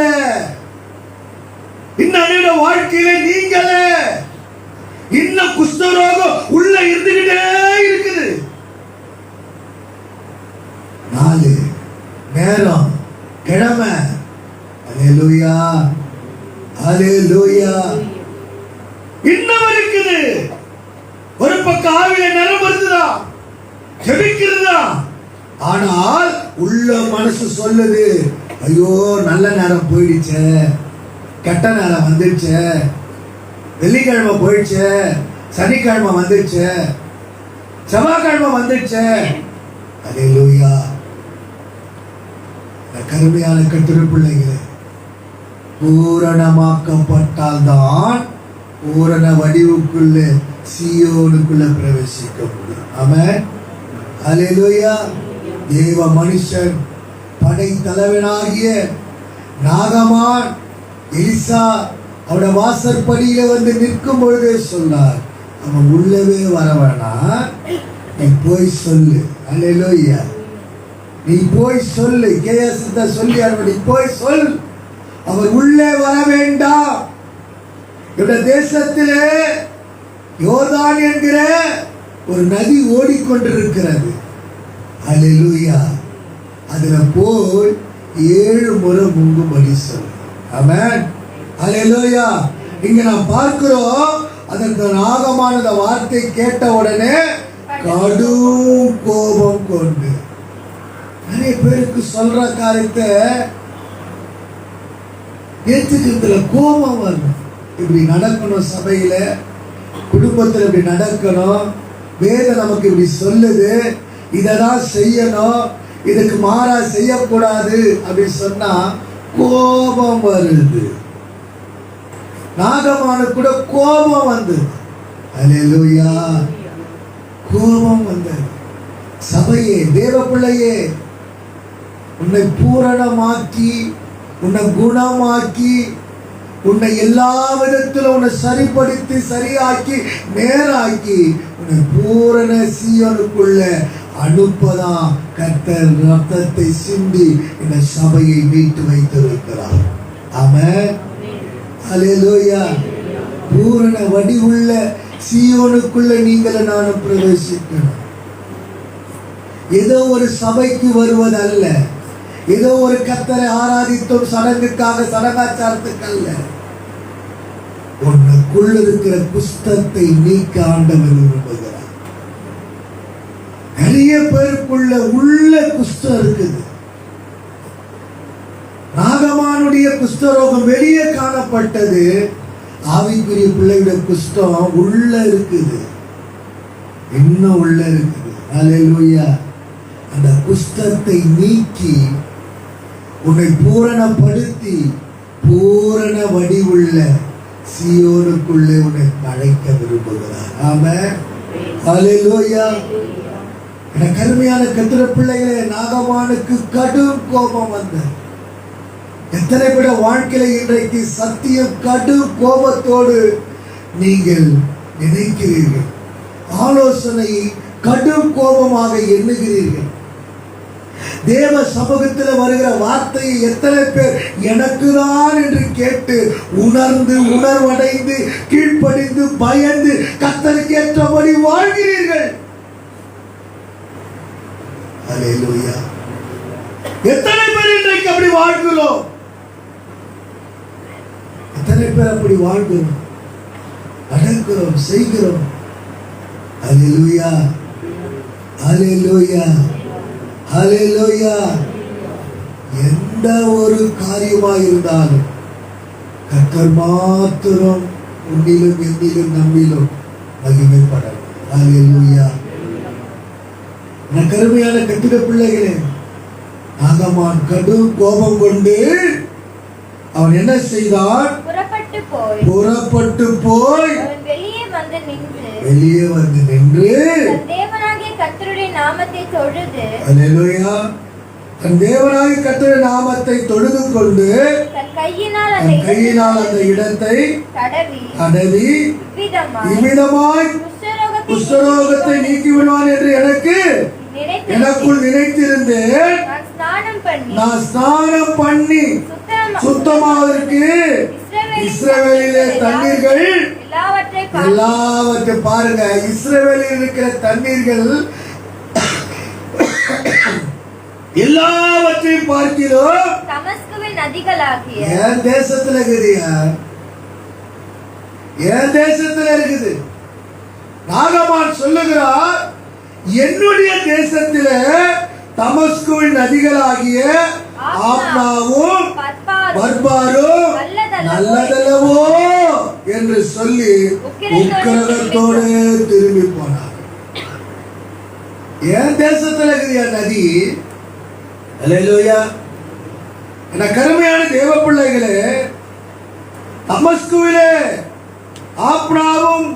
A: இன்னும் வாழ்க்கையில நீங்கள இன்னும் குஷ்டரோகம் உள்ள இருந்துகிட்டே இருக்குது. 4 நேரம் கிழமை. அல்லேலூயா, அல்லேலூயா. இன்னும் இருக்குது. ஒரு பக்கம் ஆவியில நிரம்புறதுதா, ஜெபிக்கிறதா, ஆனால் உள்ள மனசு சொல்லுது, ஐயோ நல்ல நேரம் போயிடுச்சு, கெட்ட நேரம் வந்துடுச்சு, வெள்ளிக்கிழமை போயிடுச்சு, சனிக்கிழமை வந்துடுச்சு, செவ்வாய்க்கிழமை வந்துடுச்சு. அல்லேலூயா. கருமையான கர்த்தருடைய பிள்ளைகளே, பூரணமாக்கப்பட்டால் தான் பூரண வடிவுக்குள்ள சீயோனுக்குள்ள பிரவேசிக்க முடியும். ஆமென். அல்லேலூயா. தேவ மனுஷன் படை தலைவனாகிய நாகமான் எலிசா அவருடைய வாசற்படியில வந்து நிற்கும் பொழுதே சொன்னார், அவன் உள்ளவே வர வேணாம், நீ போய் சொல்லு. அல்லேலூயா. நீ போய் சொல்லு. கேயசித்த சொல்லி நீ போய் சொல், அவர் உள்ளே வர வேண்டாம். இந்த தேசத்திலே யோர்தான் என்கிற ஒரு நதி ஓடிக்கொண்டிருக்கிறது. அல்லேலூயா. அதுல போய் 7 முறை முங்கும்படி சொல்லு. ஆமென். அல்லேலூயா. இங்க நாம் பார்க்கிறோம், அதற்கு நாகமான வார்த்தை கேட்ட உடனே கடும் கோபம் கொண்டு, நிறைய பேருக்கு சொல்ற காரியத்தை ஏத்துக்கிறதுல கோபம் வரும். இப்படி நடக்கணும், சபையில குடும்பத்தில் இப்படி நடக்கணும், வேதம் நமக்கு இப்படி சொல்லுது, இததான் செய்யணும், இதுக்கு மாறா செய்யக்கூடாது அப்படின்னு சொன்னா கோபம் வருது. நாகமான கூட கோபம் வந்தது. அல்லேலூயா. கோபம் வந்தது. சபையே, தேவ பிள்ளையே, உன்னை பூரணமாக்கி, உன்னை குணமாக்கி, உன்னை எல்லா விதத்திலும் உன்னை சரிப்படுத்தி சரியாக்கி நேராக்கி உன்னை பூரண சீயோனுக்குள்ள அனுப்பதான் கர்த்தர் ரத்தத்தை சிந்தி இந்த சபையை மீட்டு வைத்திருக்கிறார். ஆமென். அல்லேலூயா. பூரண வடிவுள்ள சீயோனுக்குள்ள நீங்கள் நானும் பிரவேசிக்கணும். ஏதோ ஒரு சபைக்கு வருவதல்ல, ஏதோ ஒரு கர்த்தரை ஆராதித்தோம் சடங்குக்காக, சடங்காச்சாரத்துக்கு அல்ல. உனக்குள்ள இருக்கிற குஷ்டத்தை நீக்க ஆண்டவர் விரும்புகிறார். நிறைய பேருக்குள்ள உள்ள குஷ்டம் இருக்குது. நாகமானுடைய குஷ்டரோகம் வெளியே காணப்பட்டது, ஆவிக்குரிய பிள்ளையுடைய குஷ்டம் உள்ள இருக்குது, இன்னும் உள்ள இருக்குது. அல்லேலூயா. அந்த குஷ்டத்தை நீக்கி உன்னை பூரணப்படுத்தி பூரண வடிவுள்ள சீயோனுக்குள்ளே உன்னை அழைக்க விரும்புகிறார். ஆமென். அல்லேலூயா. கருமையான கர்த்தருடைய பிள்ளைகளே, நாகமானுக்கு கடும் கோபம் வந்தது. எத்தனை பேர் வாழ்க்கையில இன்றைக்கு சத்திய கடும் கோபத்தோடு நீங்கள் நினைக்கிறீர்கள், ஆலோசனை கடும் கோபமாக எண்ணுகிறீர்கள். தேவ சமூகத்தில் வருகிற வார்த்தையை எத்தனை பேர் எனக்கு தான் என்று கேட்டு உணர்ந்து உணர்வடைந்து கீழ்ப்படிந்து பயந்து கர்த்தருக்கு ஏற்றபடி வாழ்கிறீர்கள். அல்லேலூயா. எத்தனை பேர் இன்றைக்கு அப்படி வாழ்கிறோம்? எத்தனை பேர் அப்படி வாழ்கிறோம்? நடக்கிறோம், செய்கிறோம். அல்லேலூயா, அல்லேலூயா, அல்லேலூயா. எந்த ஒரு காரியமாக இருந்தாலும் கர்த்தர் மாத்திரம் உன்னிலும் என்னிலும் நம்மிலும் மகிமைப்படணும். அல்லேலூயா. கருமையான கட்டிட பிள்ளைகளே, நாகமான் கடும் கோபம் கொண்டு அவன் என்ன செய்தான்? புறப்பட்டு போய் வெளியே வந்து நின்று
B: தேவனாகிய கர்த்தருடைய நாமத்தை தொழுது,
A: அல்லேலூயா, தன் தேவனாகிய கர்த்தருடைய நாமத்தை தொழுது கொண்டு
B: தன் கையினால்
A: அந்த இடத்தை தடவி இவ்விதமாய் குஷ்டரோகத்தை நீக்கி விடுவான் என்று எனக்குள் நினைத்திருந்தேன். நான் ஸ்நானம் பண்ணி சுத்தமாவதற்கு இஸ்ரவேலிலே தண்ணீர்கள் எல்லாவற்றையும் பாருங்க. இஸ்ரவேலில் இருக்கிற தண்ணீர்கள் எல்லாவற்றையும் பார்க்கிறோம்.
B: தமஸ்குவின் நதிகளாகிய
A: என் தேசத்துல இருக்குதுயா, என் தேசத்துல இருக்குது. நாகமான் சொல்லுகிறார், என்னுடைய தேசத்தில தமஸ்குவின் நதிகளாகிய ஆப்னாவும் பர்பாரும் நல்லதல்லவோ என்று சொல்லி உக்கிரகத்தோடு திரும்பி போனார். என் தேசத்துல இருக்குது என் நதி. அல்லேலூயா. என கருமையான தேவ பிள்ளைகளே, தமஸ்குவிலே ஆப்னாவும்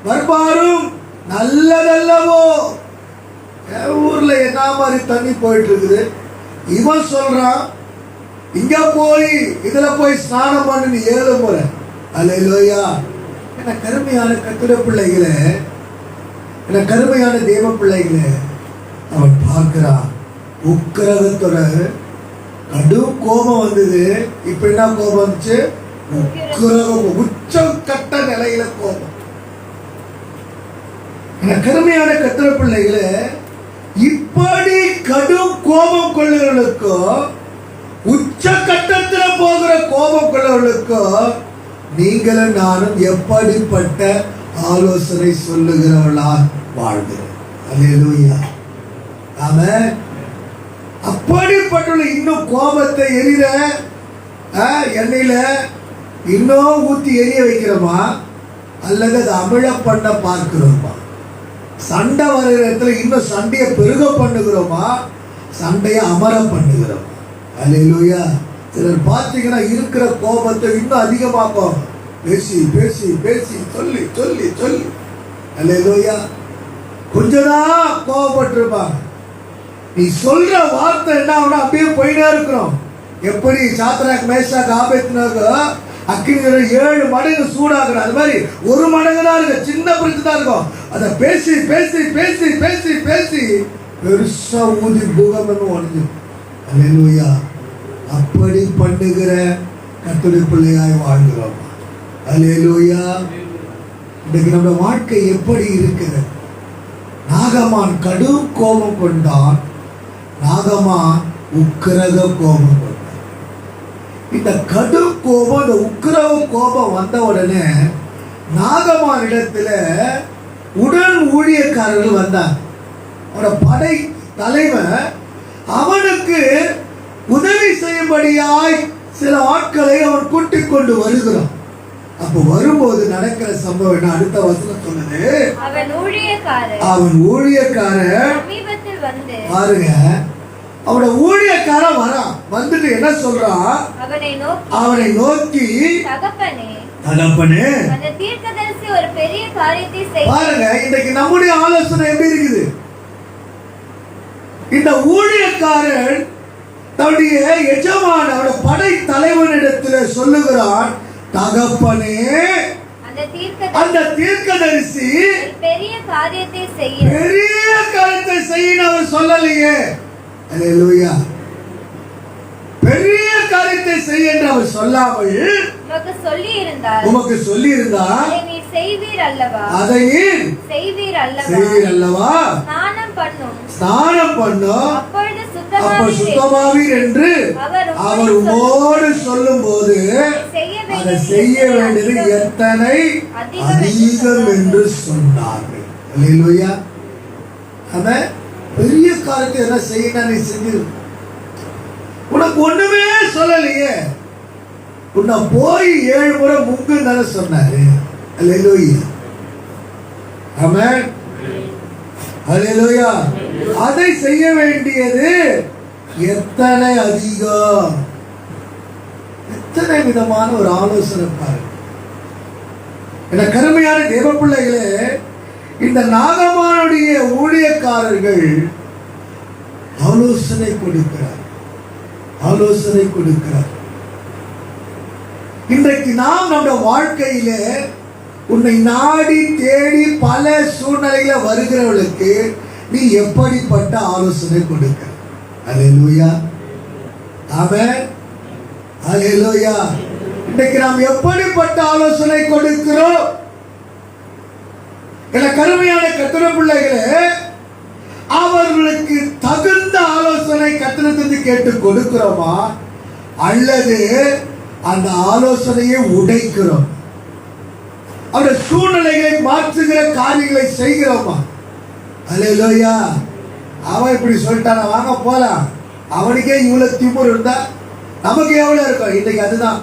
A: பர்பாரும் நல்லதல்லவோ. ஊர்ல என்ன மாதிரி தண்ணி போயிட்டு இருக்குது. இவன் சொல்றான், இங்க போய் இதுல போய் ஸ்நானம் பண்ணு 7 முறை. அல்லேலூயா. என கருமையான கத்திர பிள்ளைகளே, என கருமையான தேவ பிள்ளைகளே, அவன் பார்க்கிறான். உக்கிரகத்தோட கடும் கோபம் வந்தது. இப்ப என்ன கோபம் வந்துச்சு? உக்கிரகம், உச்சம் கட்ட நிலையில கோபம். கருமையான கத்திர பிள்ளைகளே, இப்படி கடும் கோபம் கொள்ளுகளுக்கோ, உச்ச கட்டத்தில் போகிற கோபம் கொள்ளுகளுக்கோ நீங்களும் நானும் எப்படிப்பட்ட ஆலோசனை சொல்லுகிறவர்களா வாழ்கிறோம். அல்லேலூயா. ஆமென். அப்படிப்பட்ட இன்னும் கோபத்தை எரிகிற எண்ணெயில இன்னும் ஊத்தி எரிய வைக்கிறோமா, அல்லது அதை அமிழ பண்ண பார்க்கிறோமா? சண்டை வர்ற இடத்துல இன்னும் சண்டையை பெருக பண்ணுகிறோமா, சண்டையை அமர பண்ணுகிறோமா? அல்லேலூயா. சிலர் பார்த்தீங்கன்னா இருக்கிற கோபத்தை இன்னும் அதிகமாக்கும். பேசி பேசி பேசி சொல்லி சொல்லி சொல்லி. அல்லேலூயா. கொஞ்சதான் கோபப்பட்டிருப்பாங்க. நீ சொல்ற வார்த்தை என்ன ஆகுனா அப்படியே போயிட்டே இருக்கிறோம். எப்படி சாத்ராக் மேஷாக் ஆபேத்நேகோ அக்கினி 7 மடங்கு சூடாகிற அது மாதிரி 1 மடங்கு தான் இருக்கு. சின்ன பிரச்சனை தான் இருக்கும். அதை பேசி பேசி பேசி பேசி பேசி பெருசா ஊதி பூகம்பம் உடஞ்சு. அல்லேலூயா. அப்படி பண்ணுகிற கர்த்தருடைய பிள்ளையாய் வாழ்கிறோம். அல்லேலூயா. இன்னைக்கு நம்ம வாழ்க்கை எப்படி இருக்கிறது? நாகமான் கடும் கோபம் கொண்டான். நாகமான் உக்கிரக கோபம் கொண்டான். இந்த கடும் கோபம், இந்த உக்கிரக கோபம் வந்த உடனே நாகமான் இடத்துல உடன் ஊழியக்காரர்கள் வந்தார். அவனோட படை தலைவன் அவனுக்கு உதவி செய்யும்படியாய் சில ஆட்களை அவன் கூட்டிக் கொண்டு வருகிறான். அப்ப வரும்போது நடக்கிற சம்பவம் என்ன? அடுத்த வசனம் சொல்லுது, அவன் ஊழியக்காரன் பாருங்க, அவனோட ஊழியக்காரன் வரான். வந்துட்டு என்ன சொல்றான்? அவனை நோக்கி, தகப்பனே,
B: ஒரு பெரிய காரியத்தை செய்.
A: பாருங்க, இன்னைக்கு நம்முடைய ஆலோசனை எப்படி இருக்குது? இந்த ஊழியக்காரன் தன்னுடைய எஜமான அவருடைய படை தலைவனிடத்தில் சொல்லுகிறான், தகப்பனே, அந்த தீர்க்கதரிசி
B: பெரிய காரியத்தை
A: செய்ய அவர் சொல்லலையே. அல்லேலூயா. பெரிய காரியத்தை செய்ய என்று அவர் சொல்லாமல் உமக்கு சொல்லி இருந்தால்
B: அதை செய்வீர்
A: அல்லவா? ஸ்நானம் பண்ணும், அப்ப சுத்தமாவீர் என்று அவர் உமோடு சொல்லும் போது அதை செய்ய வேண்டியது எத்தனை அதிகம் என்று சொன்னார்கள். அல்லேலூயா. அவன் பெரிய காரியத்தை என்ன செய்ய நீ செஞ்சு உனக்கு ஒண்ணுமே சொல்லலையே, உன்னை போய் 7 முறை முங்குன்னு சொன்னாரு. அல்லேலூயா. ஆமென். அல்லேலூயா. அதை செய்ய வேண்டியது எத்தனை அதிகம். எத்தனை விதமான ஒரு ஆலோசனை பாருங்க. என கருமையான தேவ பிள்ளைகளே, இந்த நாகமானுடைய ஊழியக்காரர்கள் ஆலோசனை கொடுக்கிறார். இன்றைக்கு நாம் நம்முடைய வாழ்க்கையிலே உன்னை நாடி தேடி பல சூழ்நிலையில வருகிறவர்களுக்கு நீ எப்படிப்பட்ட ஆலோசனை கொடுக்க? அல்லேலூயா. ஆமென். அல்லேலூயா. இன்றைக்கு நாம் எப்படிப்பட்ட ஆலோசனை கொடுக்கிறோம்? என கருமையான கர்த்தருடைய பிள்ளைகளே, அவர்களுக்கு தகுந்த ஆலோசனை கர்த்தரிடமிருந்து கேட்டு கொடுக்கிறோமா, அல்லது அந்த ஆலோசனையை உடைக்கிறோம், அவருடைய சூழ்நிலைகளை மாற்றுகிற காரியங்களை செய்கிறோமா? அல்லேலூயா. அவன் இப்படி சொல்லிட்டான, வாங்க போலாம், அவனுக்கே இவ்வளவு திமிரு இருந்தா நமக்கு எவ்வளவு இருக்கும்? இன்னைக்கு அதுதான்,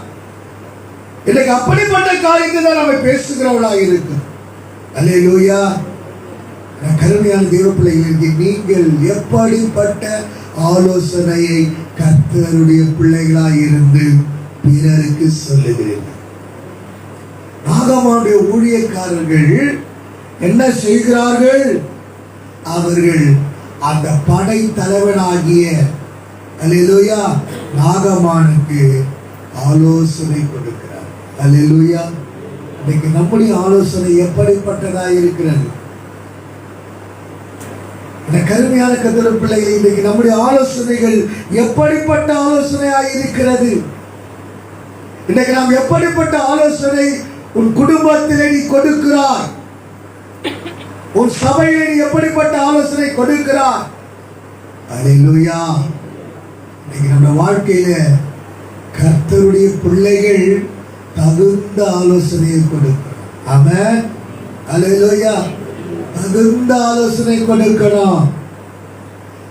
A: இன்னைக்கு அப்படிப்பட்ட காரியத்தை தான் நம்ம பேசுகிறவளாக இருக்கு. அல்லேலூயா. கருமையான தேவ பிள்ளைகளுக்கு நீங்கள் எப்படிப்பட்ட ஆலோசனையை கர்த்தருடைய பிள்ளைகளாக இருந்து பிறருக்கு சொல்லுகிறீர்கள்? நாகமானுடைய ஊழியக்காரர்கள் என்ன செய்கிறார்கள்? அவர்கள் அந்த படை தலைவனாகிய அல்லேலூயா நாகமானுக்கு ஆலோசனை கொடுக்கிறார். அல்லேலூயா. இன்னைக்கு நம்முடைய ஆலோசனை எப்படிப்பட்டதாக இருக்கிறது? இந்த கருமையான கர்த்தருடைய பிள்ளைகள், இன்னைக்கு நம்முடைய ஆலோசனைகள் எப்படிப்பட்ட ஆலோசனையாக இருக்கிறது? இன்னைக்கு நாம் எப்படிப்பட்ட ஆலோசனை உன் குடும்பத்திலே நீ கொடுக்கிறாய்? உன் சபையிலே நீ எப்படிப்பட்ட ஆலோசனை கொடுக்கிறாய்? அல்லேலூயா. இன்னைக்கு நம்ம வாழ்க்கையில கர்த்தருடைய பிள்ளைகள் தகுந்த ஆலோசனையை கொடுக்கணும். ஆமென். அல்லேலூயா. தகுந்த ஆலோசனை கொடுக்கணும்.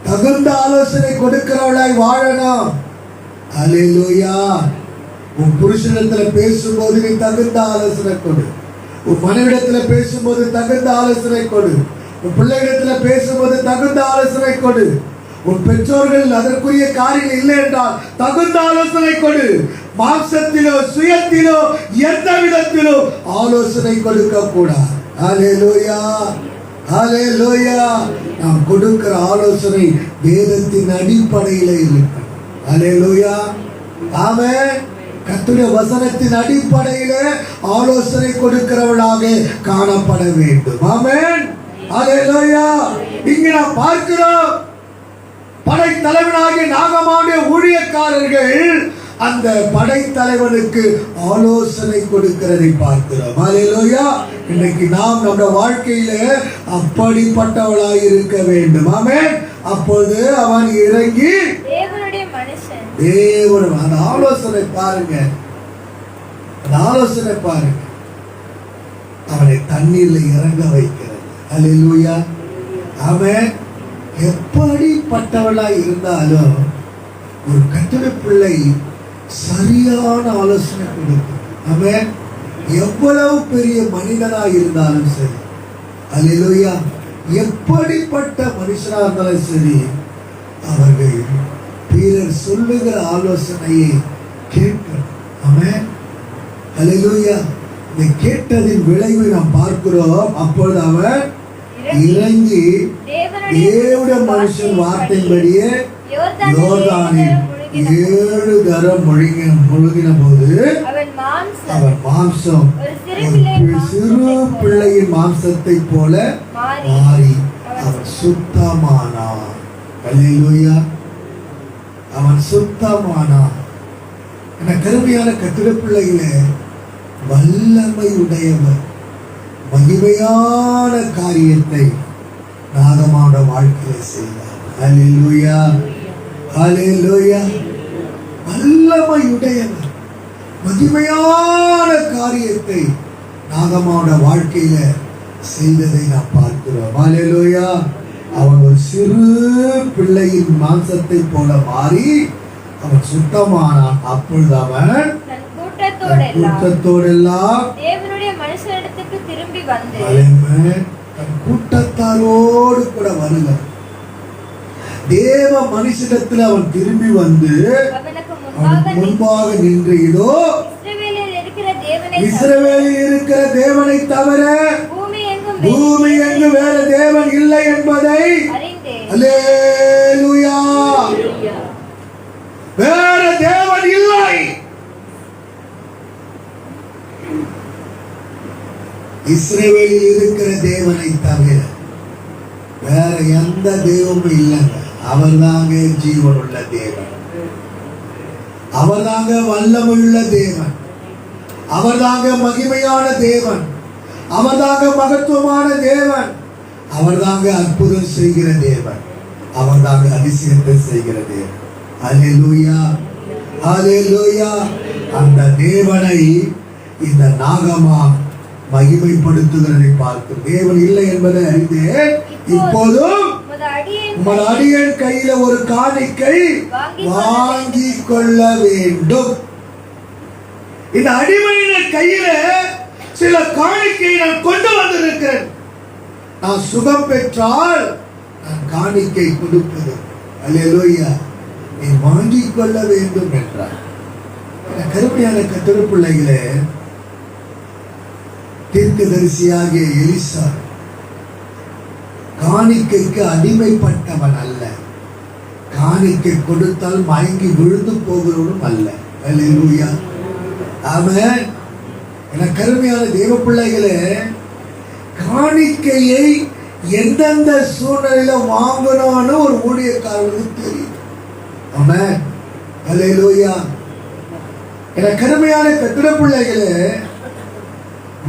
A: தகுந்த ஆலோசனை கொடுக்கிறவளாய் வாழணும். அல்லேலூயா. உன் புருஷனிடத்துல பேசும்போது நீ தகுந்த ஆலோசனை கொடு. உன் மனைவிடத்துல பேசும்போது தகுந்த ஆலோசனை கொடு. உன் பிள்ளைகளிடத்துல பேசும்போது தகுந்த ஆலோசனை கொடு. உன் பெற்றோர்கள் அதற்குரிய காரியம் இல்லை என்றால் தகுந்த ஆலோசனை கொடு. மாம்சத்திலோ சுயத்திலோ எந்த விதத்திலோ ஆலோசனை கொடுக்க கூடாது. அல்லேலூயா. அல்லேலூயா. நாம் கொடுக்கிற ஆலோசனை வேதத்தின் அடிப்படையில் இருக்கு. அல்லேலூயா. ஆமென். கர்த்தருடைய வசனத்தின் அடிப்படையிலே ஆலோசனை கொடுக்கிறவளாக காணப்பட வேண்டும். ஆமென். அல்லேலூயா. இங்கே நாம் பார்க்கிறோம், படை தலைவனாகிய நாகமானுடைய ஊழியக்காரர்கள் அந்த படைத்தலைவனுக்கு ஆலோசனை கொடுக்கிறதை பார்க்கிறோம். அல்லேலூயா. இன்னைக்கு நாம் நம்முடைய வாழ்க்கையில அப்படிப்பட்டவளாய் இருக்க வேண்டும். ஆமென். அப்போது அவன் இறங்கி
B: தேவனுடைய மனுஷன்
A: அந்த ஆலோசனை பாருங்க, அந்த ஆலோசனை பாருங்க, அவனை தண்ணீர்ல இறங்க வைக்கிறது. அல்லேலூயா. அவன் எப்படிப்பட்டவளாய் இருந்தாலும் ஒரு கர்த்தருடைய பிள்ளை சரியான ஆலோசனை கொடுக்கும். அவன் எவ்வளவு பெரிய மனிதனாக இருந்தாலும் சரி, அல்லேலூயா, எப்படிப்பட்ட மனுஷனாக இருந்தாலும் சரி, அவர்கள் பிறர் சொல்லுகிற ஆலோசனையை கேட்கணும். அவன் அல்லேலூயா. இதை கேட்டதின் விளைவை நாம் பார்க்கிறோம். அப்பொழுது அவன் இறங்கி தேவனுடைய மனுஷன் வார்த்தையின்படியே யோர்தானில் 7 தரம் முழுகின போது அவன் மாம்சம் சிறு பிள்ளையின் மாம்சத்தை போல மாறி அவன் சுத்தமானான். அல்லேலூயா. அவன் சுத்தமானான். என கருமையான கர்த்தருடைய பிள்ளைகளே, வல்லமை உடையவர் மகிமையான காரியத்தை நாகமானுடைய வாழ்க்கையில செய்தார். அல்லேலூயா. அல்லேலூயா. வல்லமையுடையவர். மகிமையான காரியத்தை நாகமாவோட வாழ்க்கையில செய்ததை நாம் பார்க்கிறோம். ஹல்லேலூயா. அவன் ஒரு சிறு பிள்ளையின் மாம்சத்தை போல மாறி அவன் சுத்தமானான். அப்பொழுது அவன்
B: தன் கூட்டத்தோடெல்லாம்
A: தேவனுடைய
B: மனுஷனிடத்துக்கு திரும்பி வந்து
A: தன் கூட்டத்தாரோடு கூட வருகிறான். தேவ மனுஷனிடத்தில் அவன் திரும்பி வந்து அவனுக்கு முன்பாக நின்று, இதோ இஸ்ரவேலில் இருக்கிற தேவனை தவிர பூமி எங்கு வேற தேவன் இல்லை என்பதை அல்லேலூயா, வேற தேவன் இல்லை. இஸ்ரவேலில் இருக்கிற தேவனை தவிர வேற எந்த தெய்வமும் இல்லைங்க. அவர்தாங்க ஜீவனுள்ள தேவன், அவர்தாங்க வல்லமையுள்ள தேவன், அவர்தாங்க மகிமையான தேவன், அவர்தாங்க மகத்துவமான தேவன், அவர்தாங்க அற்புதம் செய்கிற தேவன், அவர்தாங்க அதிசயத்தை செய்கிற தேவன். அல்லேலூயா, அல்லேலூயா. அந்த தேவனை இந்த நாகமா மகிமைப்படுத்துகிறதை பார்த்து தேவன் இல்லை என்பதை அறிந்தே இப்போதும் உமது அடியேன் கையில ஒரு காணிக்கை வாங்கி கொள்ள வேண்டும். இந்த அடிமையின் கையில சில காணிக்கை நான் கொண்டு வந்திருக்கிறேன். நான் சுகம் பெற்றால் நான் காணிக்கை கொடுப்பது. அல்லேலூயா. நீ வாங்கிக் கொள்ள வேண்டும் என்றார். கருமையான கர்த்தருடைய பிள்ளைகளே, தீர்க்கதரிசியாகிய எலிசா காணிக்கைக்கு அடிமைப்பட்டவன் அல்ல, காணிக்கை கொடுத்தால் மயங்கி விழுந்து போகிறவனும் அல்ல. அல்லேலூயா. ஆமென். என கருமையான தேவ பிள்ளைகளே, காணிக்கையை எந்தெந்த சூழ்நிலையில வாங்கணும்னு ஒரு ஊழியக்காரனுக்கு தெரியும். ஆமென். அல்லேலூயா. என கருமையான கர்த்தருடைய பிள்ளைகளே,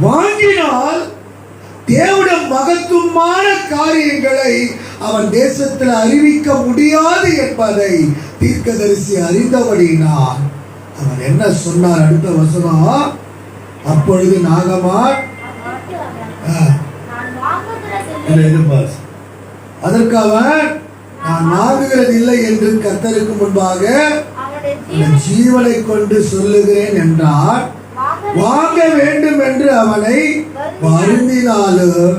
A: வாங்கினால் தேவனுடைய மகத்துவமான காரியங்களை அவன் தேசத்தில் அறிவிக்க முடியாது என்பதை தீர்க்கதரிசி அறிந்தபடியினால் அவன் என்ன சொன்னார்? அடுத்த வசனம், அப்பொழுது நாகமான் அதற்கு அவன், நான் வாங்குகிறது இல்லை என்று கர்த்தருக்கு முன்பாக ஜீவனை கொண்டு சொல்லுகிறேன் என்றார். வாங்க வேண்டும் என்று அவனை வருந்தினாலும்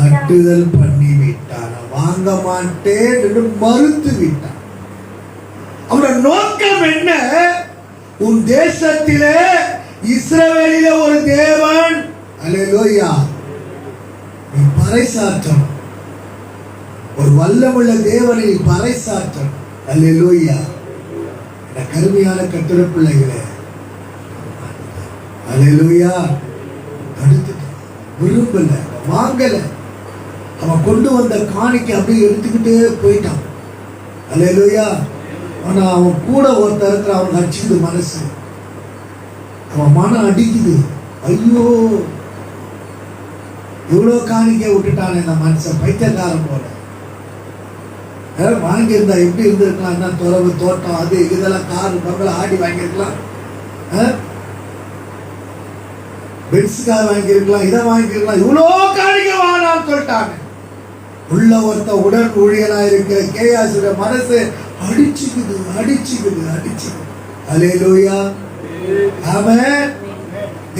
A: தட்டுதல் பண்ணி விட்டான். வாங்க மாட்டேன் என்று மறுத்து விட்டான். அவருடைய நோக்கம் என்ன? உன் தேசத்திலே இஸ்ரவேலிலே ஒரு தேவன், அல்லேலூயா, நீ பறைசாற்றணும். ஒரு வல்லமுள்ள தேவனை நீ பறைசாற்றணும். அல்லேலூயா. கருமையான கர்த்தருடைய பிள்ளைகளே, அல்லேலூயா, தடுத்துட்டு விரும்பல, வாங்கல. அவன் கொண்டு வந்த காணிக்கை அப்படியே எடுத்துக்கிட்டே போயிட்டான். அல்லேலூயா. ஆனா அவன் கூட ஒருத்தர் இருக்கிற, அவன் அடிச்சுது மனசு, அவன் மனம் அடிக்குது. ஐயோ, இவ்வளவு காணிக்கை விட்டுட்டான் இந்த மனுஷன், பைத்தியக்காரன் போல. வாங்கியிருந்தா எப்படி இருந்திருக்கலாம்? என்ன துறவு, தோட்டம், அது இதெல்லாம், காரு பங்களா ஆடி வாங்கியிருக்கலாம், பென்ஸ்கார் வாங்கியிருக்கலாம், இதை வாங்கியிருக்கலாம். இவ்வளோ காணிக்கை வாங்கலாம்னு சொல்லிட்டாங்க. உள்ள ஒருத்த உடன் ஊழியனா இருக்கிற கேயாசுடைய மனசு அடிச்சுக்குது, அடிச்சுக்குது, அடிச்சுக்குது. அல்லேலூயா. ஆமென்.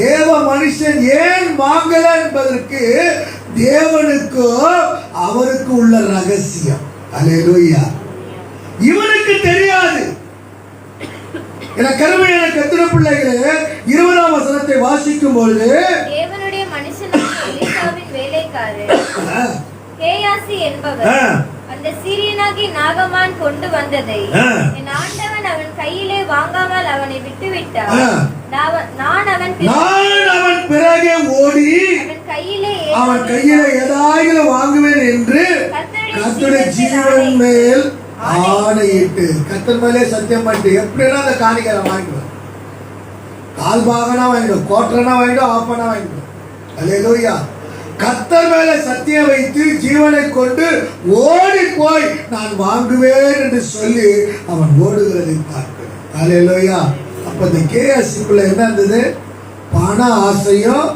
A: தேவ மனுஷன் ஏன் வாங்கல என்பதற்கு தேவனுக்கு அவருக்கு உள்ள ரகசியம். அல்லேலூயா. இவனுக்கு தெரியாது. என கருமையான கர்த்தருடைய பிள்ளைகளே, 20ஆம் வசனத்தை வாசிக்கும் பொழுது,
B: தேவனுடைய மனுஷனாகிய எலிசாவின் வேலைக்காரர் கேயாசி என்பவர் அந்த சீரியனாகி நாகமான் கொண்டு வந்ததை என் ஆண்டவன் அவன் கையிலே வாங்காமல் அவனை விட்டுவிட்டார். நான் அவன் பிறகே ஓடி அவன் கையிலே ஏதாவது வாங்குவேன் என்று கர்த்தருடைய ஜீவன் மேல் ஆணையிட்டு, கர்த்தர் மேலே சத்தியம் பண்ணிட்டு, எப்படின்னா அந்த காணிக்கை வாங்கிடுவேன். கால் பாகனா வாங்கிடும், கோட்டனா வாங்கிடும், ஆப்பனா வாங்கிடும். அல்லேலூயா. கர்த்தர் மேலே சத்தியம் வைத்து ஜீவனை கொண்டு ஓடி போய் நான் வாங்குவேன் என்று சொல்லி அவன் ஓடுகிறதை பார்க்கிறேன். அல்லேலூயா.
A: அப்ப இந்த கேயாசிக்குள்ள என்ன இருந்தது? பண ஆசையும்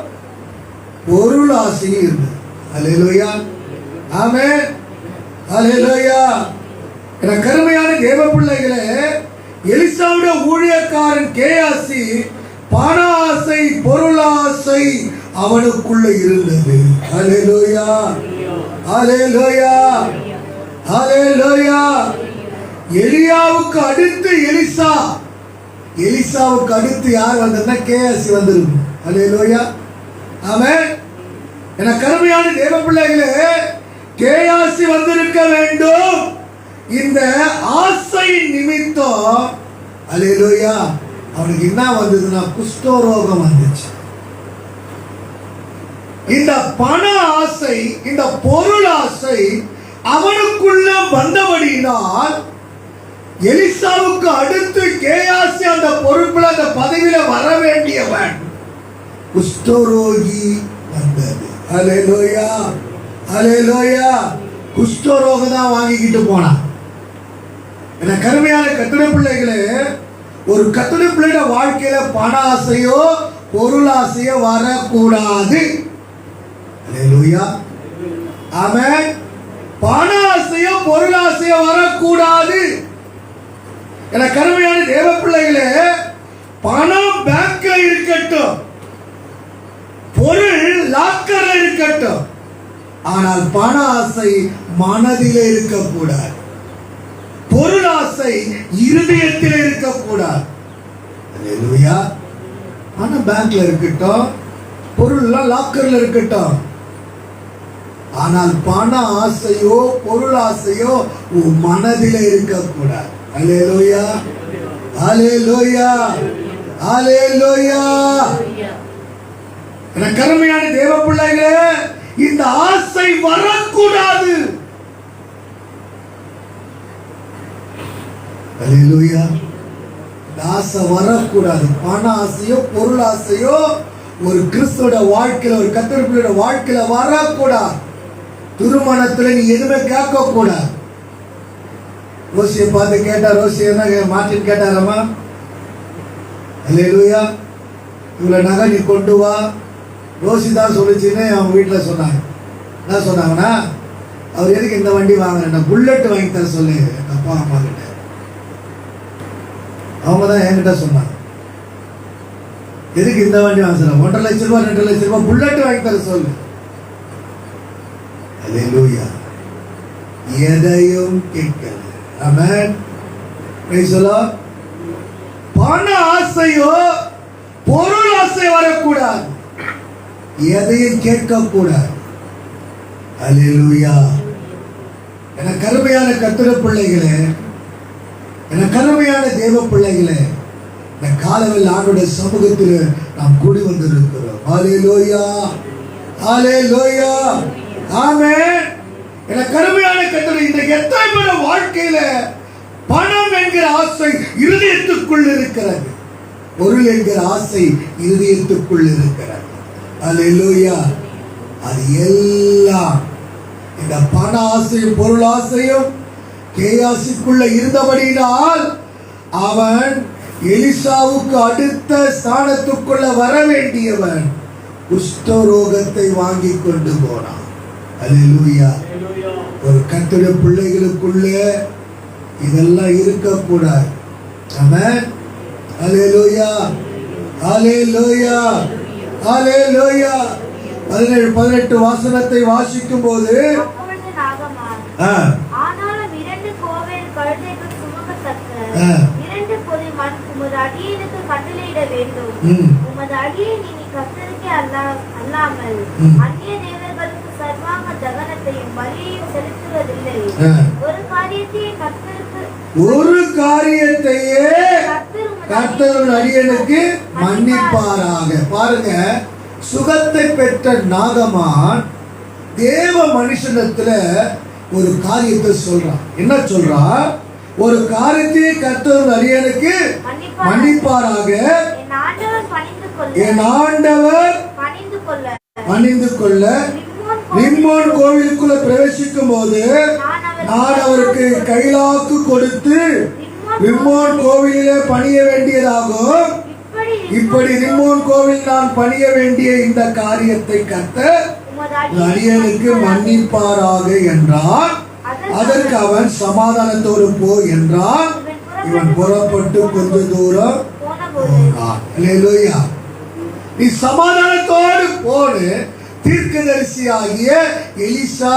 A: பொருள் ஆசையும் இருந்தது. அல்லேலூயா, ஆமென், அல்லேலூயா. என கருமையான தேவ பிள்ளைகளே, எலிசாவுடைய ஊழியக்காரன் கேயாசி பண ஆசை பொருள் ஆசை அவனுக்குள்ள இருந்தது. அல்லேலூயா, அல்லேலூயா, அல்லேலூயா. எலியாவுக்கு அடுத்து எலிசா, எலிசாவுக்கு அடுத்து யார் வந்ததுன்னா கேயாசி வந்திருக்கும். அல்லேலூயா, ஆமென். என கருமையான தேவ பிள்ளைகளே, கேயாசி வந்திருக்க வேண்டும். இந்த ஆசை நிமித்தம் அல்லேலூயா அவனுக்கு என்ன வந்ததுன்னா குஷ்டரோகம் வந்துச்சு. இந்த பண ஆசை, இந்த பொருள் ஆசை அவனுக்குள்ள வந்தபடியினால் எலிசாவுக்கு அடுத்து கேயாசி அந்த பொறுப்புல அந்த பதவியில வர வேண்டியவன் குஷ்டரோகி வந்தது. அல்லேலூயா, அல்லேலூயா. குஷ்டரோகம் தான் வாங்கிக்கிட்டு போனான். என கருமையான கர்த்தருடைய பிள்ளைகளே, ஒரு கர்த்தருடைய பிள்ளையோட வாழ்க்கையில பண ஆசையோ பொருள் ஆசையோ வரக்கூடாது. அல்லேலூயா, ஆமென். பண ஆசையோ பொருள் ஆசையோ வரக்கூடாது. என கருமையான தேவ பிள்ளைகளே, பணம் பேங்க்ல இருக்கட்டும், பொருள் லாக்கர்ல இருக்கட்டும், ஆனால் பண ஆசை மனதிலே இருக்கக்கூடாது. பொருள் ஆசை இருதயத்தில் இருக்கக்கூடாது. அல்லேலூயா. பணம் பேங்க்ல இருக்கட்டும், பொருள் லாக்கர்ல இருக்கட்டும், ஆனால் பண ஆசையோ பொருள் ஆசையோ உன் மனதிலே இருக்கக்கூடாது. அல்லேலூயா, அல்லேலூயா, அல்லேலூயா. என கருமையான தேவ பிள்ளைகளே, இந்த ஆசை வரக்கூடாது. அல்லேலூயா, இந்த ஆசை வரக்கூடாது. பண ஆசையோ பொருள் ஆசையோ ஒரு கிறிஸ்துவோட வாழ்க்கையில, ஒரு கர்த்தருடைய பிள்ளையோட வாழ்க்கையில வரக்கூடாது. திருமணத்துல நீ எதுவுமே கேட்க கூடாது. ரோசியை பார்த்து கேட்டா, ரோசி என்ன மாற்றின்னு கேட்டாரம்மா, அல்லேலூயா, இவ்வளவு நகை நீ கொண்டு வா. ரோசி தான் சொல்லிச்சுன்னு அவங்க வீட்டில் சொன்னாங்க. என்ன சொன்னாங்கன்னா, அவர் எதுக்கு இந்த வண்டி வாங்குறேன், புல்லட் வாங்கி தர சொல்லு அப்பா அம்மா கிட்ட. அவங்க தான் என்கிட்ட சொன்னாங்க, எதுக்கு இந்த வண்டி வாங்க சொல்ல, 1.5 லட்சம் ரூபாய் 2 லட்சம் ரூபாய் புல்லட் வாங்கி தர சொல்லு. அல்லேலூயா, எதையும் கேட்கல. ஆமென், பிரைஸ் தி லார்ட். பண ஆசையோ பொருள் ஆசை வரக்கூடாது. எதையும் கேட்கக்கூடாது. அல்லேலூயா. என கருமையான கர்த்தருடைய பிள்ளைகளே, என கருமையான தேவ பிள்ளைகளே, இந்த காலவில் ஆண்டவருடைய சமூகத்தில் நாம் கூடி வந்திருக்கிறோம். அல்லேலூயா, அல்லேலூயா, ஆமென். என கருமையான கர்த்தர், இன்றைக்கு எத்தனை பேர் வாழ்க்கையில பணம் என்கிற ஆசை இருதயத்துக்குள் இருக்கிறது, பொருள் என்கிற ஆசை இருதயத்துக்குள் இருக்கிறது. அல்லேலூயா. அது எல்லாம் இந்த பண ஆசையும் பொருள் ஆசையும் கேயாசிக்குள்ள இருந்தபடியால் அவன் எலிசாவுக்கு அடுத்த ஸ்தானத்துக்குள்ள வர வேண்டியவன் குஷ்டரோகத்தை வாங்கி கொண்டு போனான். அல்லேலூயா. ஒரு கர்த்தருடைய பிள்ளைகளுக்குள்ள இதெல்லாம் இருக்கக்கூடாது. ஆமென், அல்லேலூயா, அல்லேலூயா, அல்லேலூயா. 17-18 வாசனத்தை வாசிக்கும் போது,
B: அப்பொழுது நாகமான், ஆனாலும் 2 கோவேறு கழுதைகள் சுமக்கத்தக்க 2 பொதி மண் உமது அடியேனுக்கு கட்டளையிட வேண்டும். உமது அடியேன் இனி கர்த்தருக்கே அல்லாமல் அந்நிய தேவர்களுக்கு சர்வாங்க தகனத்தையும் பலியையும் செலுத்துவதில்லை. ஒரு காரியத்தையே கர்த்தர் அடியேனுக்கு மன்னிப்பாராக. பாருங்க, சுகத்தை பெற்ற நாகமான் தேவ மனுஷனத்துல ஒரு காரியத்தை சொல்றான். என்ன சொல்றான்? ஒரு காரியத்தை கர்த்தர் அடியேனுக்கு மன்னிப்பாராக, என் ஆண்டவர் பணிந்து கொள்ள ரிம்மோன் கோவிலுக்குள்ள பிரவேசிக்கும் போது நான் அவருக்கு கைலாக்கு கொடுத்து
A: ரிம்மோன் கோவிலிலே பணிய வேண்டியதாகும். இப்படி ரிம்மோன் கோவில் நான் பணிய வேண்டிய இந்த காரியத்தை கர்த்தர் அடியனுக்கு மன்னிப்பாராக என்றான். அதற்கு அவன் சமாதானத்தோடு போ என்றான். இவன் புறப்பட்டு கொஞ்ச தூரம் போனான். அல்லேலூயா. நீ சமாதானத்தோடு போடு. தீர்க்கதரிசியாகிய எலிசா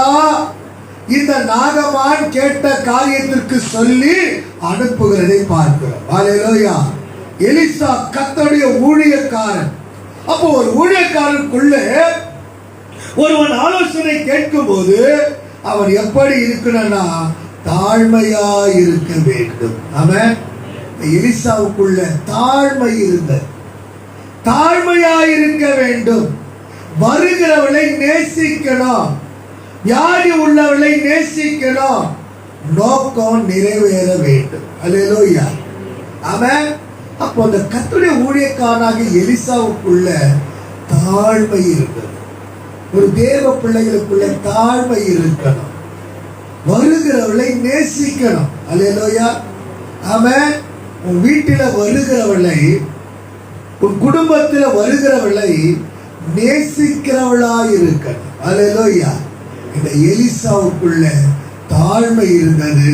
A: இந்த நாகமான் கேட்ட காரியத்திற்கு சொல்லி அனுப்புகிறதை பார்க்கிறோம். அல்லேலூயா. எலிசா கர்த்தருடைய ஊழியக்காரன். அப்போ ஒரு ஊழியக்காரனுக்குள்ள ஒருவன் ஆலோசனை கேட்கும் போது அவன் எப்படி இருக்கணும்னா தாழ்மையா இருக்க வேண்டும். அவன் எலிசாவுக்குள்ள தாழ்மை இருந்தது. தாழ்மையா இருக்க வேண்டும். வருகிறவளை நேசிக்கணும். வியாதி உள்ளவளை நேசிக்கணும். நோக்கம் நிறைவேற வேண்டும். அல்லேலூயா. அவன் அப்போ அந்த கர்த்தருடைய ஊழியக்காரனாக எலிசாவுக்குள்ள தாழ்மை இருந்தது. ஒரு தேவ பிள்ளைகளுக்குள்ள தாழ்மை இருக்கணும். வருகிறவளை நேசிக்கணும். அல்லேலூயா. அவன் உன் வீட்டில வருகிறவளை, உன் குடும்பத்தில் வருகிறவளை நேசிக்கிறவளா இருக்கணும். அல்லேலூயா. இந்த எலிசாவுக்குள்ள தாழ்மை இருந்தது,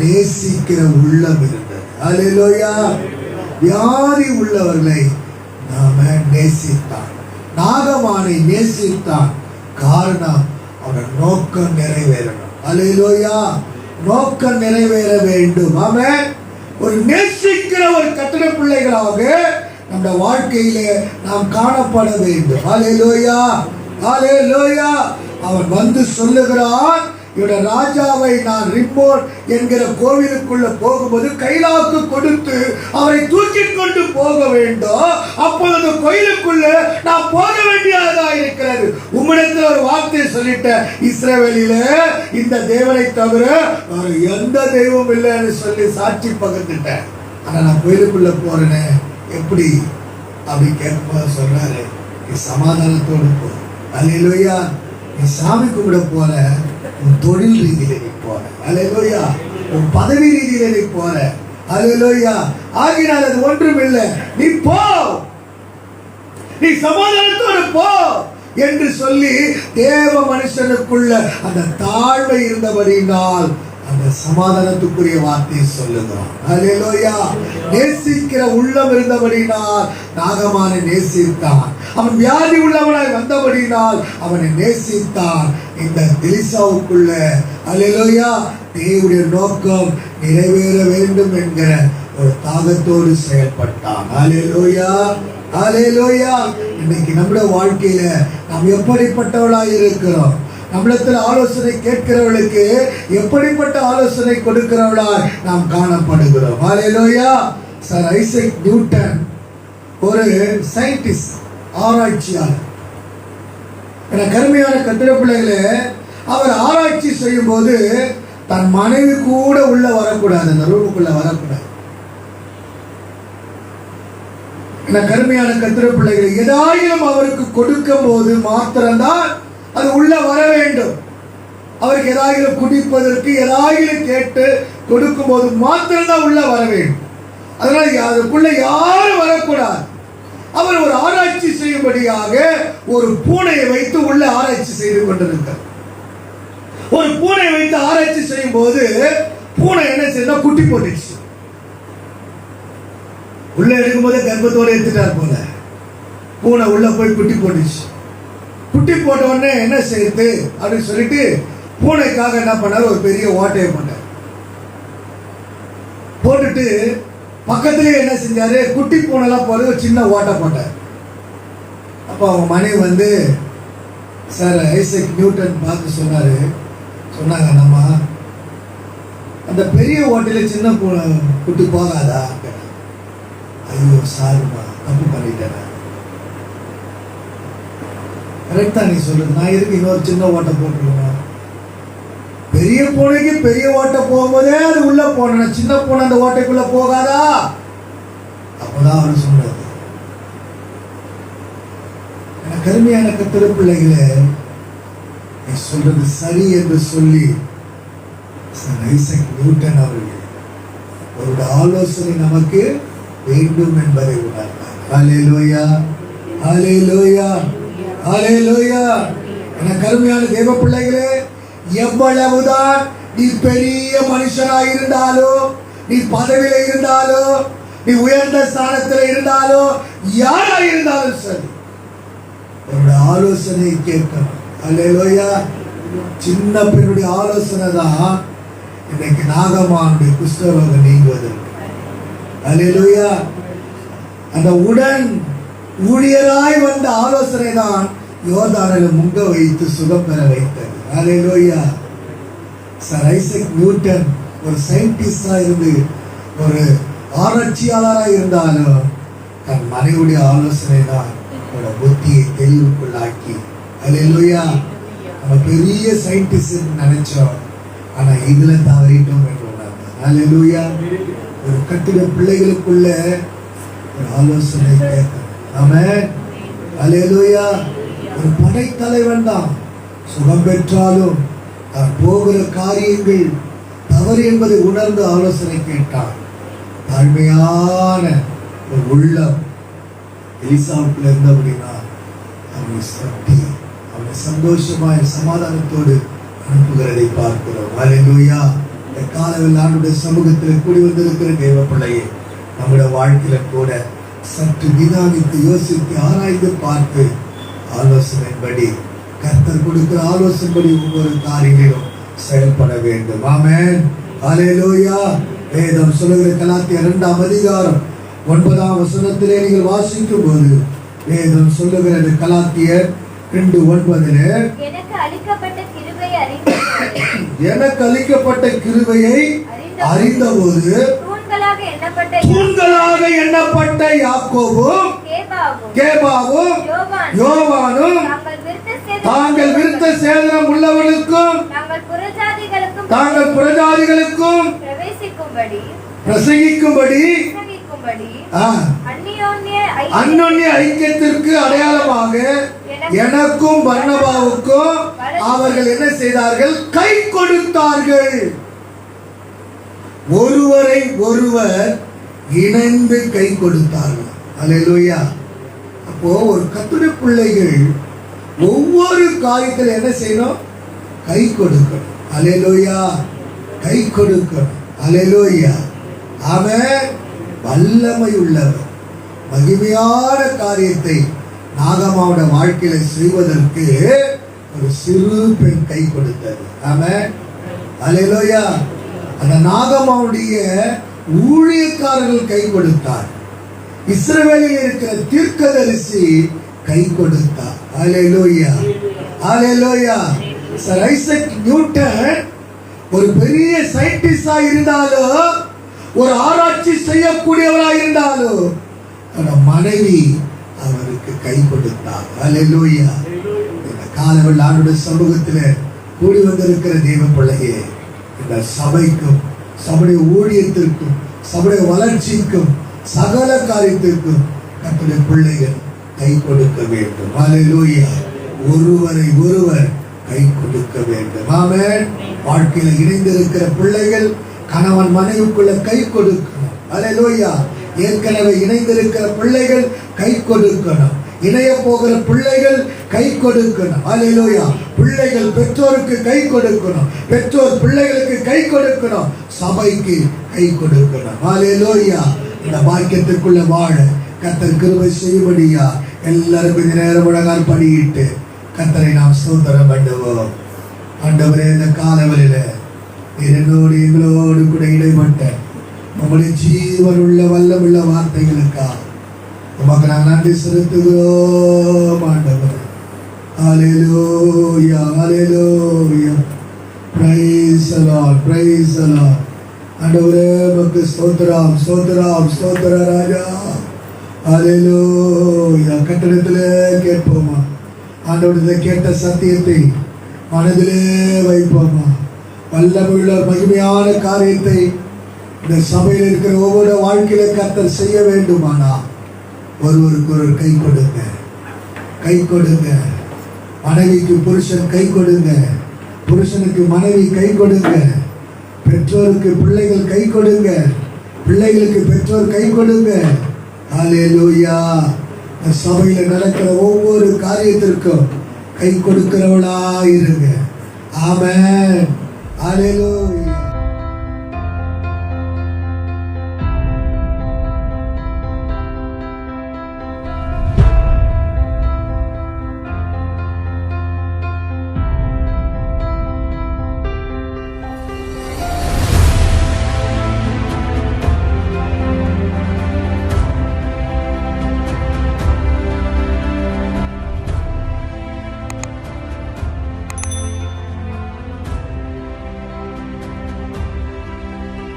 A: நேசிக்கிற உள்ளம் இருந்தது. அல்லேலூயா. வியாதி உள்ளவர்களை நாம நேசித்தான். நாகமானை நேசித்தான். காரணம் அவன் நோக்கம் நிறைவேறணும். அல்லேலூயா. நோக்கம் நிறைவேற வேண்டும். அவன் ஒரு நேசிக்கிற ஒரு கர்த்தருடைய பிள்ளைகளாக நம்ம வாழ்க்கையிலே நாம் காணப்பட வேண்டும். அல்லேலூயா. அல்லேலூயா. அவன் வந்து சொல்லுகிறான், இவட ராஜாவை நான் ரிம்மோன் என்கிற கோவிலுக்குள்ள போகும்போது கைலாக்கு கொடுத்து அவரை தூக்கி கொண்டு போக வேண்டும். அப்பொழுது கோயிலுக்குள்ள நான் போக வேண்டியதா இருக்கிறது. உம்மிடத்தில் ஒரு வார்த்தை சொல்லிட்ட, இஸ்ரவேலில இந்த தேவனை தவிர வேற எந்த தெய்வம் இல்லைன்னு சொல்லி சாட்சி பகிர்ந்துட்டேன். ஆனா நான் கோயிலுக்குள்ள போறேன்னு எப்படி அப்படி கேட்கும்போது சொல்றாரு, நீ சமாதானத்தோடு போ. அல்லேலூயா. நீ சாமி கும்பிட போல, உன் தொழில் ரீதியில நீ போற. அல்லேலூயா. உன் பதவி ரீதியில நீ போற. அல்லேலூயா. ஆகினால் அது ஒன்றும் இல்லை, நீ போ, நீ சமாதானத்தோடு போ என்று சொல்லி தேவ மனுஷனுக்குள்ள அந்த தாழ்மை இருந்தபடினால் அந்த சமாதானத்துக்குரிய வார்த்தையை சொல்லுகிறான். அல்லேலூயா. நேசிக்கிற உள்ளம் இருந்தபடினால் நாகமானை நேசித்தான். அவன் வியாதி உள்ளவனாய் வந்தபடினால் அவனை நேசித்தான். இந்த எலிசாவுக்குள்ள அல்லேலூயா தேவனுடைய நோக்கம் நிறைவேற வேண்டும் என்கிற ஒரு தாகத்தோடு செயல்பட்டான். அல்லேலூயா. அல்லேலூயா. இன்னைக்கு நம்முடைய வாழ்க்கையில நாம் எப்படிப்பட்டவளாய் இருக்கிறோம்? நம்மிடத்தில் ஆலோசனை கேட்கிறவர்களுக்கு எப்படிப்பட்ட ஆலோசனை கொடுக்கிறவளாய் நாம் காணப்படுகிறோம். அல்லேலூயா. சர் ஐசக் நியூட்டன் ஒரு சயின்டிஸ்ட், ஆராய்ச்சியாளர். என கருமையான கர்த்தருடைய பிள்ளைகளே, அவர் ஆராய்ச்சி செய்யும் போது தன் மனைவி கூட உள்ள வரக்கூடாது, அந்த ரூமுக்குள்ள வரக்கூடாது. என கருமையான கர்த்தருடைய பிள்ளைகளை ஏதாயிலும் அவருக்கு கொடுக்கும் போது மாத்திரம்தான் அது உள்ள வர வேண்டும். அவருக்கு ஏதாயிலும் குடிப்பதற்கு ஏதாயிலும் கேட்டு கொடுக்கும் போது மாத்திரம்தான் உள்ள வர வேண்டும். அதனால அதுக்குள்ள யாரும் வரக்கூடாது. அவர் ஒரு ஆராய்ச்சி செய்யும்படியாக ஒரு பூனையை வைத்து உள்ள ஆராய்ச்சி செய்து கொண்டிருந்தார். ஒரு பூனை வைத்து ஆராய்ச்சி செய்யும் போது பூனை என்ன செய்ய, குட்டி போட்டுச்சு. உள்ள எடுக்கும் போது கர்ப்பத்தோடு எடுத்துட்டார் போல. பூனை உள்ள போய் குட்டி போட்டுச்சு. குட்டி போட்ட உடனே என்ன செய்யுது அப்படின்னு சொல்லிட்டு பூனைக்காக என்ன பண்ணாரு, ஒரு பெரிய ஓட்டையை பண்ணார். போட்டுட்டு பக்கத்திலே என்ன செஞ்சாரு, குட்டி பூனைலாம் போல ஒரு சின்ன ஓட்டை போட்டார். அப்போ அவங்க மனைவி வந்து சார் ஐசக் நியூட்டன் பார்த்து சொன்னாங்க, நம்ம அந்த பெரிய ஓட்டையில சின்ன பூனை குட்டி போகாதா? ஐயோ சாருமா, தப்பு பண்ணிட்டேன். கரெக்டா நீ சொல்லுது, நான் எதுக்கு இன்னொரு சின்ன ஓட்டை போட்டுருவேன்? பெரிய பூனைக்கு பெரிய ஓட்டை போகும்போதே அது உள்ள போன, சின்ன பூனை அந்த ஓட்டைக்குள்ள போகாதா? அப்பதான் அவர் சொன்னது. கருமையான கர்த்தருடைய பிள்ளைகளே, நீ சொல்றது சரி என்று சொல்லி ஐசக் நியூட்டன் அவர்கள் அவருடைய ஆலோசனை நமக்கு வேண்டும் என்பதை உணர்ந்தார். ஹல்லேலூயா, ஹல்லேலூயா, ஹல்லேலூயா. என கருமையான தேவ பிள்ளைகளே, எவ்வளவுதான் நீ பெரிய மனுஷனாய் இருந்தாலும், நீ பதவியில இருந்தாலும், நீ உயர்ந்த ஸ்தானத்தில் இருந்தாலும், யாரா இருந்தாலும் சரி, அவருடைய ஆலோசனை கேட்கணும். ஹல்லேலூயா. சின்ன பெண்ணுடைய ஆலோசனை தான் இன்னைக்கு நாகமானுடைய குஷ்டரோகம் நீங்குவதற்கு. ஹல்லேலூயா. அந்த உடன் ஊழியராய் வந்த ஆலோசனை தான் யோர்தானில் முங்க வைத்து சுகம் பெற வைத்தது. ஹல்லேலூயா. சர் ஐசக் நியூட்டன் ஒரு சயின்டிஸ்டா இருந்து, ஒரு ஆராய்ச்சியாளராக இருந்தாலும், தன் மனைவியுடைய ஆலோசனை தான் அவரோட புத்தியை தெளிவுக்குள்ளாக்கி. ஹல்லேலூயா. நம்ம பெரிய சயின்டிஸ்ட் நினைச்சோம், ஆனா இதுல தவறிட்டோம் என்று உணர்ந்தோம். ஹல்லேலூயா. ஒரு கட்டிட பிள்ளைகளுக்குள்ள ஒரு ஆலோசனை கேட்கணும். ஆமென். ஹல்லேலூயா. ஒரு படைத்தலைவன் தான் சுகம் பெற்றாலும் தான் போகிற காரியங்கள் தவறு என்பதை உணர்ந்து ஆலோசனை கேட்டான். தாழ்மையான ஒரு உள்ளம் எலிசாவுக்குள்ள இருந்தபடினா அவனை சக்தி, அவனை சந்தோஷமாய் சமாதானத்தோடு அனுப்புகிறதை பார்க்கிறோம். ஹல்லேலூயா. இந்த காலவில் ஆண்டுடைய சமூகத்தில் கூடி வந்திருக்கிற தேவ பிள்ளையே, நம்முடைய வாழ்க்கையில கூட சற்று நிதானித்து யோசித்து ஆராய்ந்து பார்த்து ஆலோசனைப்படி, கர்த்தர் கொடுக்கிற ஆலோசனைப்படி ஒவ்வொரு காரியங்களும் செயல்பட வேண்டும். ஆமென். ஹல்லேலூயா. வேதம் சொல்லுகிற கலாத்தியர் 2ஆம் அதிகாரம் 9ஆம் வசனத்திலே நீங்கள் வாசிக்கும் போது வேதம் சொல்லுகிறது, கலாத்தியர் 2:9, எனக்கு அளிக்கப்பட்ட கிருபையை அறிந்தபோது தூண்களாக எண்ணப்பட்ட யாக்கோபும் கேபாவும் யோவானும் தாங்கள் விருத்த சேதனம் உள்ளவர்களுக்கும் தாங்கள் புறஜாதிகளுக்கும் பிரசங்கிக்கும்படி அந்யோன்ய ஐக்கியத்திற்கு அடையாளமாக எனக்கும் பர்னபாவுக்கும் அவர்கள் என்ன செய்தார்கள்? கை கொடுத்தார்கள். ஒருவரை ஒருவர் இணைந்து கை கொடுத்தார்கள். ஹல்லேலூயா. அப்போ ஒரு கர்த்தருடைய பிள்ளைகள் ஒவ்வொரு காரியத்தில் என்ன செய்யணும்? கை கொடுக்கணும். ஹல்லேலூயா. கை கொடுக்கணும். ஹல்லேலூயா. அவன் வல்லமை உள்ளவர். மகிமையான காரியத்தை நாகமாவோட வாழ்க்கையில செய்வதற்கு ஒரு சிறு பெண் கை கொடுத்தது. ஆமென். ஹல்லேலூயா. அந்த நாகமாவுடைய ஊழியக்காரர்கள் கை கொடுத்தார். இஸ்ரவேலில் இருக்கிற தீர்க்கதரிசி கை கொடுத்தார். ஹல்லேலூயா, ஹல்லேலூயா. சர் ஐசக் நியூட்டன் ஒரு பெரிய சயின்டிஸ்டா இருந்தாலும், ஒரு ஆராய்ச்சி செய்யக்கூடியவராக இருந்தாலும், தன்னோட மனைவி அவருக்கு கை கொடுத்தார். ஹல்லேலூயா. இந்த காலவெள்ள ஆண்டுடைய சமூகத்தில் கூடி வந்திருக்கிற தேவ பிள்ளையே, இந்த சபைக்கும் சபையுடைய ஊழியத்திற்கும் சபையுடைய வளர்ச்சிக்கும் சகல காரியத்திற்கும் கர்த்தருடைய பிள்ளைகள் கை கொடுக்க வேண்டும். ஹல்லேலூயா. ஒருவரை ஒருவர் கை கொடுக்க வேண்டும். ஆமென். வாழ்க்கையில இணைந்திருக்கிற பிள்ளைகள் கணவன் மனைவிக்குள்ள கை கொடுக்கணும். ஹல்லேலூயா. ஏற்கனவே இணைந்திருக்கிற பிள்ளைகள் கை கொடுக்கணும். இணைய போகிற பிள்ளைகள் கை கொடுக்கணும். ஹல்லேலூயா. பிள்ளைகள் பெற்றோருக்கு கை கொடுக்கணும், பெற்றோர் பிள்ளைகளுக்கு கை கொடுக்கணும், சபைக்கு கை கொடுக்கணும். ஹல்லேலூயா. இந்த பாக்கியத்துக்குள்ள வாழ கர்த்தர் கிருபை செய்யும்படியா எல்லாருக்கும் இந்த நேரம் உலகால் படியிட்டு கர்த்தரை நாம் ஸ்தோத்திரம் பண்ணுவோம். ஆண்டவரே, இந்த காலவெளியில என்னோடு எங்களோடு கூட இடைப்பட்ட உங்களுடைய ஜீவனுள்ள வல்லமுள்ள வார்த்தைகளுக்கா உமக்கு நாங்கள் நன்றி செலுத்துகிறோம். ஆண்டவரே, hallelujah, hallelujah. Praise the Lord, praise the Lord. ஆண்டவரே, உமக்கு ஸ்தோத்திரம், ஸ்தோத்திரம், ஸ்தோத்திர ராஜா. ஹல்லேலூயா. கட்டடத்திலே கேட்போமா ஆண்டவரே, கேட்ட சத்தியத்தை மனதிலே வைப்போமா. வல்லமுள்ள மகிமையான காரியத்தை இந்த சபையில் இருக்கிற ஒவ்வொரு வாழ்க்கையில கர்த்தர் செய்ய வேண்டுமானா ஒருவருக்கு ஒரு கை கொடுங்க, கை கொடுங்க. மனைவிக்கு புருஷன் கை கொடுங்க, புருஷனுக்கு மனைவி கை கொடுங்க, பெற்றோருக்கு பிள்ளைகள் கை கொடுங்க. பிள்ளைகளுக்கு பெற்றோர் கை கொடுங்க. ஹல்லேலூயா. சபையில நடக்கிற ஒவ்வொரு காரியத்திற்கும் கை கொடுக்கிறவளா இருங்க. ஆமென். ஹல்லேலூயா.